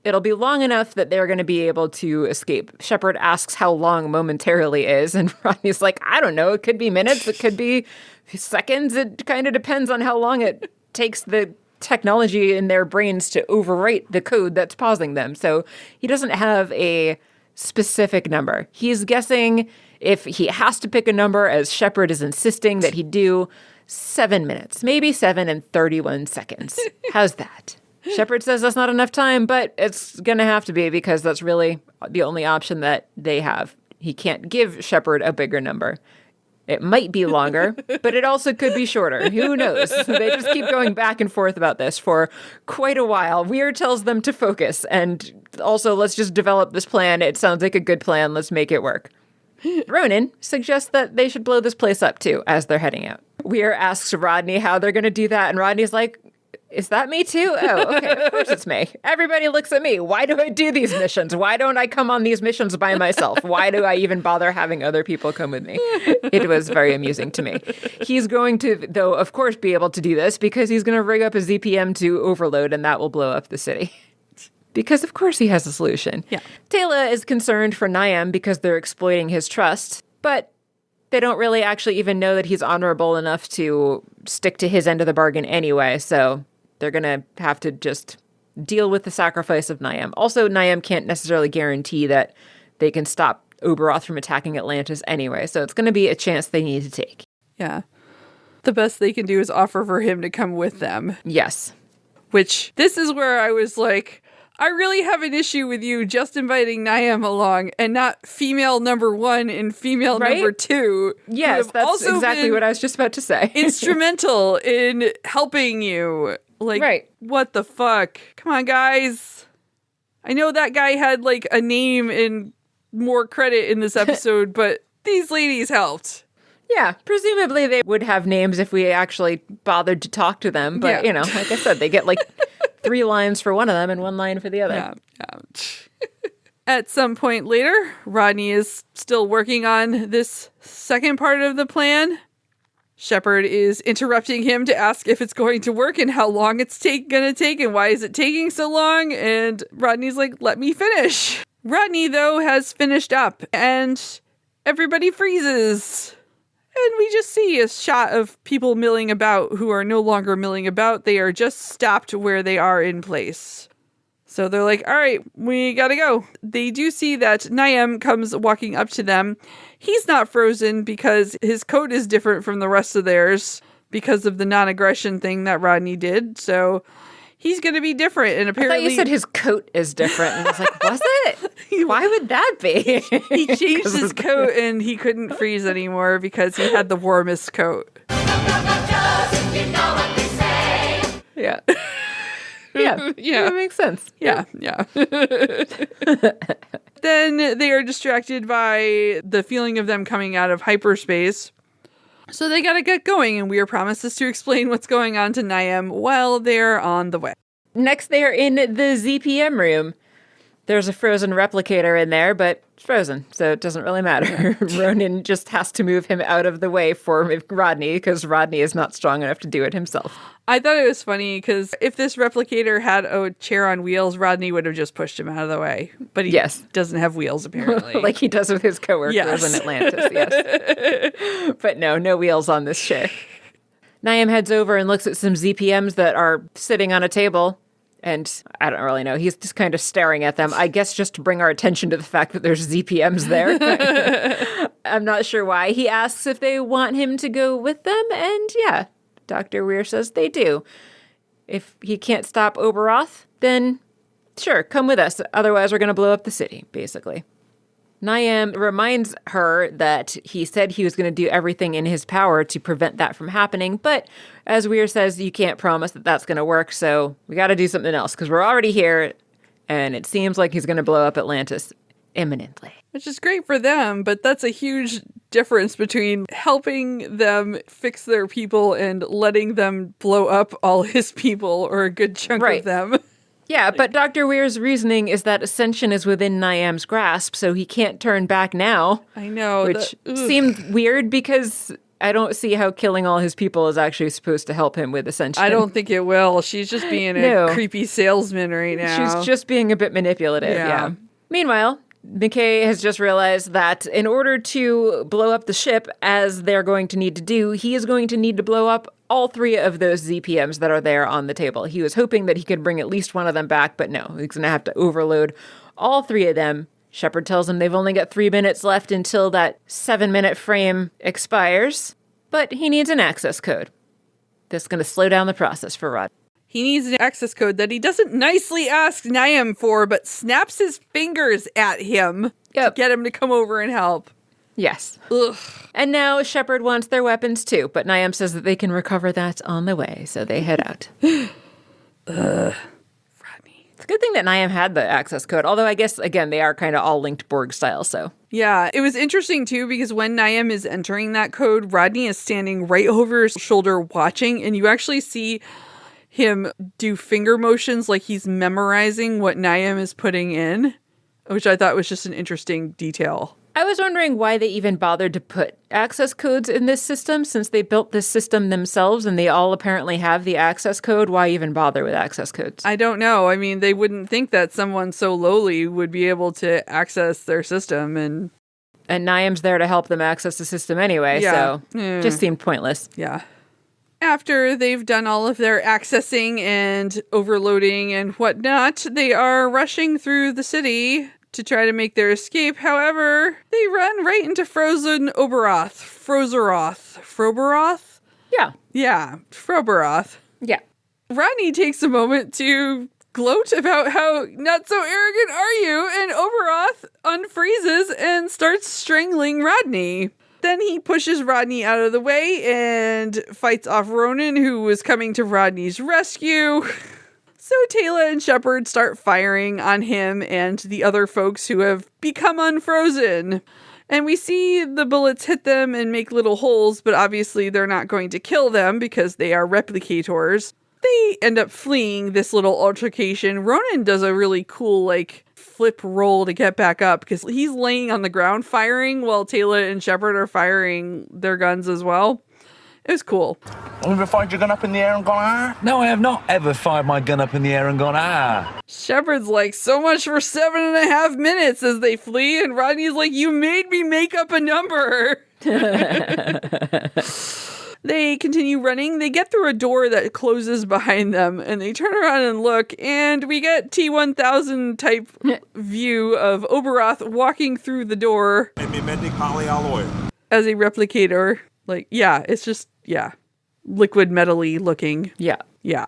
it'll be long enough that they're going to be able to escape. Shepard asks how long momentarily is, and Rodney's like, I don't know. It could be minutes. It could be seconds. It kind of depends on how long it takes the technology in their brains to overwrite the code that's pausing them. So he doesn't have a specific number. He's guessing if he has to pick a number, as Shepard is insisting that he do, 7 minutes, maybe 7 and 31 seconds. How's that? Shepard says that's not enough time, but it's going to have to be because that's really the only option that they have. He can't give Shepard a bigger number. It might be longer, but it also could be shorter. Who knows? They just keep going back and forth about this for quite a while. Weir tells them to focus and also let's just develop this plan. It sounds like a good plan. Let's make it work. Ronan suggests that they should blow this place up too as they're heading out. Weir asks Rodney how they're going to do that, and Rodney's like, is that me too? Oh, okay. Of course it's me. Everybody looks at me. Why do I do these missions? Why don't I come on these missions by myself? Why do I even bother having other people come with me? It was very amusing to me. He's going to, though, of course, be able to do this because he's going to rig up a ZPM to overload, and that will blow up the city. Because, of course, he has a solution.
Yeah.
Tayla is concerned for Niam because they're exploiting his trust, but they don't really actually even know that he's honorable enough to stick to his end of the bargain anyway, so they're going to have to just deal with the sacrifice of Niam. Also, Niam can't necessarily guarantee that they can stop Oberoth from attacking Atlantis anyway, so it's going to be a chance they need to take.
Yeah. The best they can do is offer for him to come with them.
Yes.
Which, this is where I was like, I really have an issue with you just inviting Niam along and not female number 1 and female number 2.
Yes, that's exactly what I was just about to say.
Instrumental in helping you. Like, What the fuck? Come on, guys. I know that guy had, like, a name and more credit in this episode, but these ladies helped.
Yeah, presumably they would have names if we actually bothered to talk to them. But, you know, like I said, they get, like, 3 lines for one of them and 1 line for the other.
Yeah. At some point later, Rodney is still working on this second part of the plan. Shepard is interrupting him to ask if it's going to work and how long it's gonna take and why is it taking so long. And Rodney's like, let me finish. Rodney, though, has finished up and everybody freezes. And we just see a shot of people milling about who are no longer milling about. They are just stopped where they are in place. So they're like, all right, we gotta go. They do see that Niam comes walking up to them. He's not frozen because his coat is different from the rest of theirs because of the non-aggression thing that Rodney did. So he's going to be different. And apparently,
I thought you said his coat is different. And I was like, was it? Why would that be?
He changed his coat and he couldn't freeze anymore because he had the warmest coat.
Yeah. Yeah. That makes sense.
Yeah. Then they are distracted by the feeling of them coming out of hyperspace. So they gotta get going, and Weir promises to explain what's going on to Niam while they're on the way.
Next, they are in the ZPM room. There's a frozen replicator in there, but it's frozen, so it doesn't really matter. Ronan just has to move him out of the way for Rodney, because Rodney is not strong enough to do it himself.
I thought it was funny, because if this replicator had a chair on wheels, Rodney would have just pushed him out of the way. But he doesn't have wheels, apparently.
Like he does with his coworkers in Atlantis, yes. But no wheels on this chair. Niam heads over and looks at some ZPMs that are sitting on a table. And I don't really know. He's just kind of staring at them. I guess just to bring our attention to the fact that there's ZPMs there. I'm not sure why. He asks if they want him to go with them. And yeah, Dr. Weir says they do. If he can't stop Oberoth, then sure, come with us. Otherwise, we're going to blow up the city, basically. Niam reminds her that he said he was going to do everything in his power to prevent that from happening. But as Weir says, you can't promise that that's going to work. So we got to do something else because we're already here. And it seems like he's going to blow up Atlantis imminently.
Which is great for them. But that's a huge difference between helping them fix their people and letting them blow up all his people or a good chunk of them.
Yeah, but Dr. Weir's reasoning is that ascension is within Niam's grasp, so he can't turn back now.
I know.
Which seemed weird because I don't see how killing all his people is actually supposed to help him with ascension.
I don't think it will. She's just being a creepy salesman right now.
She's just being a bit manipulative, yeah. Meanwhile, McKay has just realized that in order to blow up the ship, as they're going to need to do, he is going to need to blow up all 3 of those ZPMs that are there on the table. He was hoping that he could bring at least one of them back, but no, he's going to have to overload all 3 of them. Shepard tells him they've only got 3 minutes left until that 7-minute frame expires, but he needs an access code. This is going to slow down the process for Rod.
He needs an access code that he doesn't nicely ask Niam for, but snaps his fingers at him to get him to come over and help.
Yes.
Ugh.
And now Shepard wants their weapons too, but Niam says that they can recover that on the way, so they head out.
Rodney.
It's a good thing that Niam had the access code, although I guess, again, they are kind of all linked Borg style, so.
Yeah, it was interesting too, because when Niam is entering that code, Rodney is standing right over his shoulder watching, and you actually see him do finger motions like he's memorizing what Niam is putting in, which I thought was just an interesting detail.
I was wondering why they even bothered to put access codes in this system, since they built this system themselves and they all apparently have the access code. Why even bother with access codes?
I don't know. I mean, they wouldn't think that someone so lowly would be able to access their system. And
Niam's there to help them access the system anyway, so just seemed pointless.
Yeah. After they've done all of their accessing and overloading and whatnot, they are rushing through the city to try to make their escape. However, they run right into frozen Oberoth. Froberoth?
Yeah.
Yeah, Froberoth.
Yeah.
Rodney takes a moment to gloat about how not so arrogant are you, and Oberoth unfreezes and starts strangling Rodney. Then he pushes Rodney out of the way and fights off Ronan, who was coming to Rodney's rescue. So Tayla and Shepard start firing on him and the other folks who have become unfrozen. And we see the bullets hit them and make little holes, but obviously they're not going to kill them because they are replicators. They end up fleeing this little altercation. Ronan does a really cool, flip roll to get back up because he's laying on the ground firing while Tayla and Shepard are firing their guns as well. It was cool.
Have you ever fired your gun up in the air and gone, ah? No, I have not ever fired my gun up in the air and gone, ah.
Shepard's like, so much for 7.5 minutes as they flee, and Rodney's like, you made me make up a number. They continue running. They get through a door that closes behind them, and they turn around and look, and we get T-1000 type view of Oberoth walking through the door as a replicator. It's just, liquid metal-y looking.
Yeah.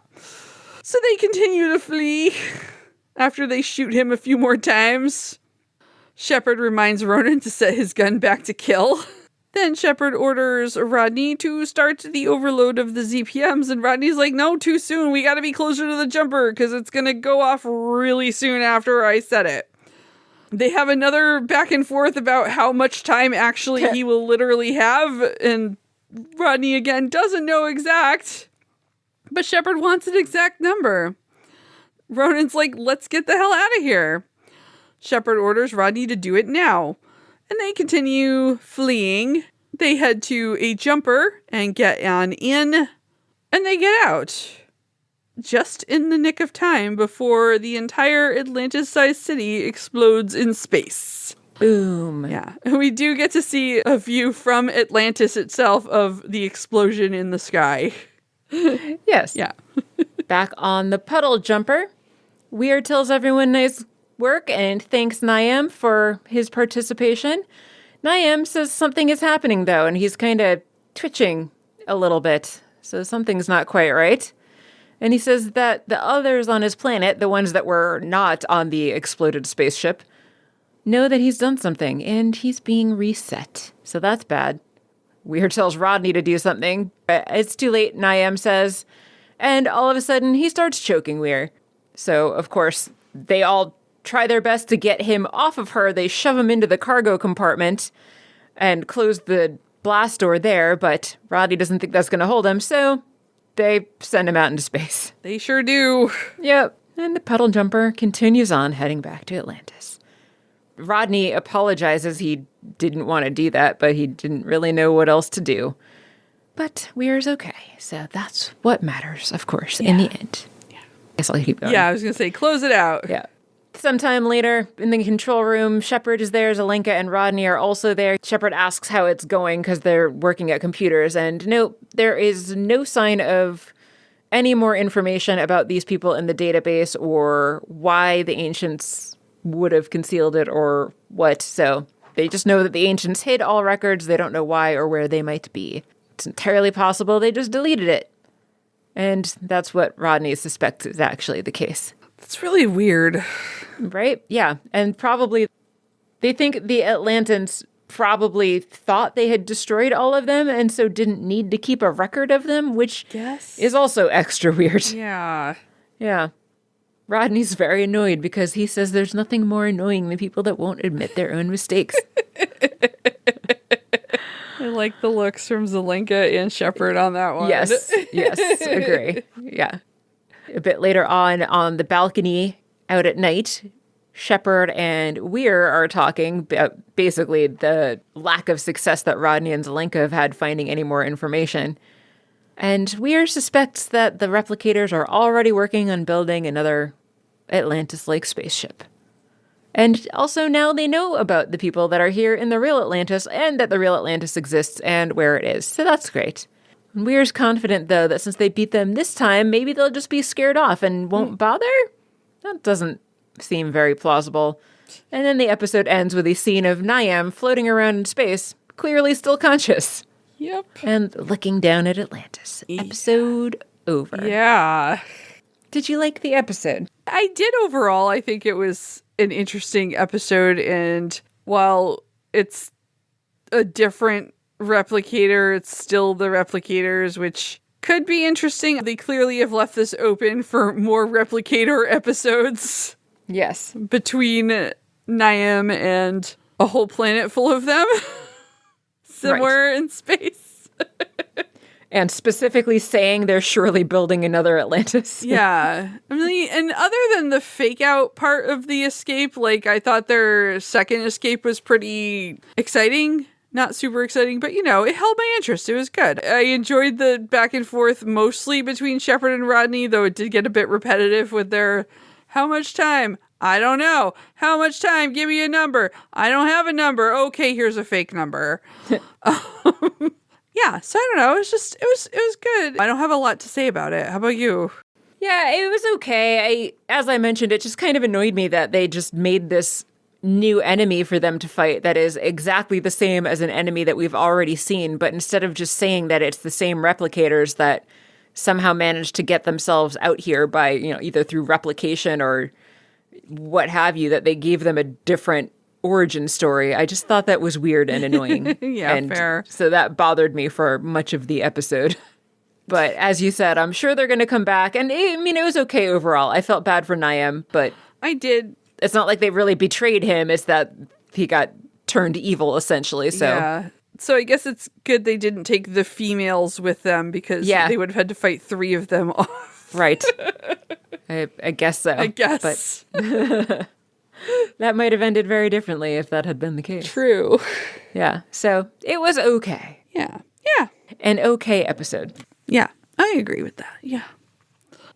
So they continue to flee after they shoot him a few more times. Shepard reminds Ronan to set his gun back to kill. Then Shepard orders Rodney to start the overload of the ZPMs, and Rodney's like, no, too soon. We gotta be closer to the jumper because it's gonna go off really soon after I set it. They have another back and forth about how much time actually he will literally have, and Rodney again doesn't know exact, but Shepard wants an exact number. Ronan's like, let's get the hell out of here. Shepard orders Rodney to do it now. And they continue fleeing. They head to a jumper and get on in, and they get out. Just in the nick of time before the entire Atlantis-sized city explodes in space.
Boom.
Yeah. And we do get to see a view from Atlantis itself of the explosion in the sky.
Yes.
Yeah.
Back on the puddle jumper, Weir tells everyone nice work and thanks Niam for his participation. Niam says something is happening, though, and he's kind of twitching a little bit, so something's not quite right. And he says that the others on his planet, the ones that were not on the exploded spaceship, know that he's done something, and he's being reset. So that's bad. Weir tells Rodney to do something, but it's too late, Niam says. And all of a sudden, he starts choking Weir. So, of course, they all try their best to get him off of her. They shove him into the cargo compartment and close the blast door there, but Rodney doesn't think that's going to hold him, so they send him out into space.
They sure do.
Yep. And the puddle jumper continues on, heading back to Atlantis. Rodney apologizes. He didn't want to do that, but he didn't really know what else to do. But Weir's okay, so that's what matters, of course, in the end. Yeah. I guess I'll keep going.
Yeah, I was going to say, close it out.
Yeah. Sometime later, in the control room, ShWRRT is there, Zelenka and Rodney are also there. ShWRRT asks how it's going because they're working at computers, and no, there is no sign of any more information about these people in the database or why the Ancients would have concealed it or what, so they just know that the Ancients hid all records. They don't know why or where they might be. It's entirely possible they just deleted it. And that's what Rodney suspects is actually the case.
That's really weird.
Right? Yeah. And probably they think the Atlantans probably thought they had destroyed all of them and so didn't need to keep a record of them, which is also extra weird.
Yeah.
Yeah. Rodney's very annoyed because he says there's nothing more annoying than people that won't admit their own mistakes.
I like the looks from Zelenka and ShWRRT on that one.
Yes, agree. Yeah. A bit later on the balcony out at night, ShWRRT and Weir are talking about basically the lack of success that Rodney and Zelenka have had finding any more information. And Weir suspects that the replicators are already working on building another Atlantis-like spaceship. And also now they know about the people that are here in the real Atlantis and that the real Atlantis exists and where it is. So that's great. And Weir's confident, though, that since they beat them this time, maybe they'll just be scared off and won't bother? That doesn't seem very plausible. And then the episode ends with a scene of Niam floating around in space, clearly still conscious.
Yep.
And looking down at Atlantis. Episode over.
Yeah.
Did you like the episode?
I did overall. I think it was an interesting episode, and while it's a different replicator, it's still the replicators, which could be interesting. They clearly have left this open for more replicator episodes.
Yes.
Between Niam and a whole planet full of them. Somewhere in space.
And specifically saying they're surely building another Atlantis.
Yeah. I mean, and other than the fake out part of the escape, like, I thought their second escape was pretty exciting. Not super exciting, but, you know, it held my interest. It was good. I enjoyed the back and forth mostly between ShWRRT and Rodney, though it did get a bit repetitive with their, how much time? I don't know. How much time? Give me a number. I don't have a number. Okay, here's a fake number. Yeah, so I don't know. It was good. I don't have a lot to say about it. How about you?
Yeah, it was okay. As I mentioned, it just kind of annoyed me that they just made this new enemy for them to fight that is exactly the same as an enemy that we've already seen, but instead of just saying that it's the same replicators that somehow managed to get themselves out here by, you know, either through replication or what have you, that they gave them a different origin story. I just thought that was weird and annoying.
Yeah,
and
fair.
So that bothered me for much of the episode. But as you said, I'm sure they're going to come back. And it was okay overall. I felt bad for Niam, but
I did.
It's not like they really betrayed him. It's that he got turned evil, essentially. So
yeah. So I guess it's good they didn't take the females with them because they would have had to fight 3 of them off.
Right. I guess so.
I guess.
But that might have ended very differently if that had been the case.
True.
Yeah. So it was okay.
Yeah. Yeah.
An okay episode.
Yeah. I agree with that. Yeah.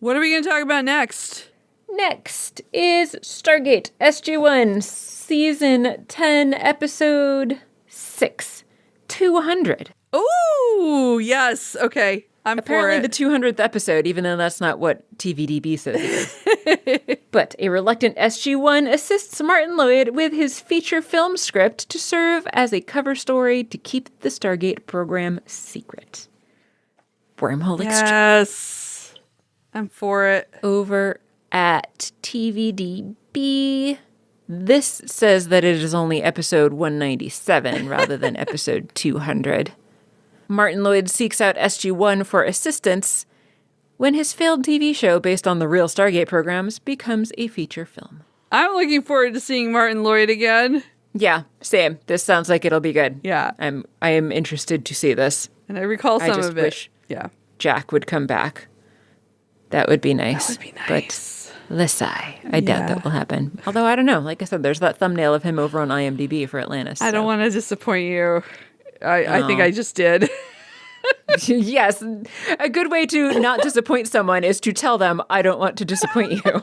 What are we going to talk about next?
Next is Stargate SG-1 Season 10 Episode 6, 200.
Ooh, yes. Okay. I'm
apparently
for it.
The 200th episode, even though that's not what TVDB says it is. But a reluctant SG-1 assists Martin Lloyd with his feature film script to serve as a cover story to keep the Stargate program secret. Wormhole Exchange.
Yes. I'm for it.
Over at TVDB, this says that it is only episode 197 rather than episode 200. Martin Lloyd seeks out SG-1 for assistance when his failed TV show based on the real Stargate programs becomes a feature film.
I'm looking forward to seeing Martin Lloyd again.
Yeah, same. This sounds like it'll be good.
Yeah.
I am interested to see this.
And I recall some of it.
Wish
yeah.
Jack would come back. That would be nice.
That would be nice.
But I doubt that will happen. Although, I don't know. Like I said, there's that thumbnail of him over on IMDb for Atlantis.
I don't want to disappoint you. I think I just did.
Yes. A good way to not disappoint someone is to tell them, I don't want to disappoint you.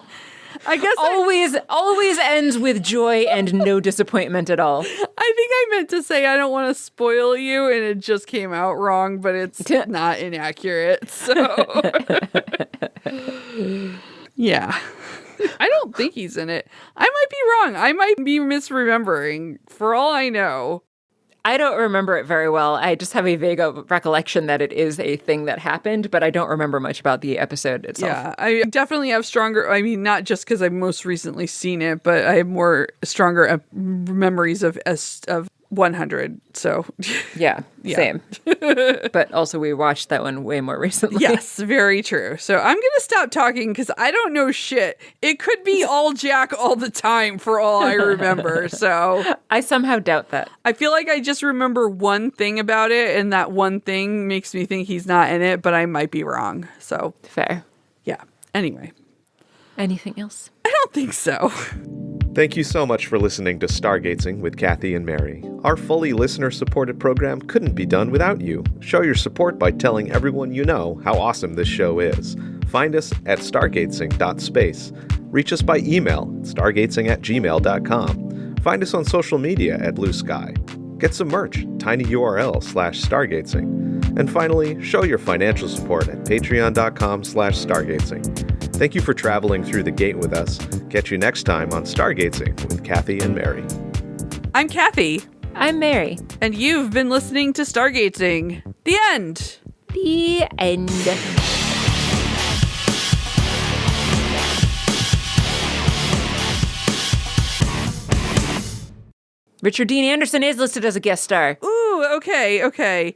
I guess
always ends with joy and no disappointment at all.
I think I meant to say I don't want to spoil you, and it just came out wrong, but it's not inaccurate. So, yeah. I don't think he's in it. I might be wrong. I might be misremembering, for all I know.
I don't remember it very well. I just have a vague recollection that it is a thing that happened, but I don't remember much about the episode itself.
Yeah, I definitely have not just because I've most recently seen it, but I have stronger memories of 100. So
yeah. Same. But also we watched that one way more recently.
Yes, very true. So I'm going to stop talking because I don't know shit. It could be all Jack all the time for all I remember. So
I somehow doubt that.
I feel like I just remember one thing about it, and that one thing makes me think he's not in it, but I might be wrong. So
fair.
Yeah. Anyway.
Anything else?
I don't think so.
Thank you so much for listening to Stargazing with Kathy and Mary. Our fully listener-supported program couldn't be done without you. Show your support by telling everyone you know how awesome this show is. Find us at stargazing.space. Reach us by email, stargazing@gmail.com. Find us on social media at Blue Sky. Get some merch, tinyurl/stargazing. And finally, show your financial support at patreon.com/stargazing. Thank you for traveling through the gate with us. Catch you next time on Stargazing with Kathy and Mary.
I'm Kathy.
I'm Mary.
And you've been listening to Stargazing. The end.
The end. Richard Dean Anderson is listed as a guest star.
Ooh, okay.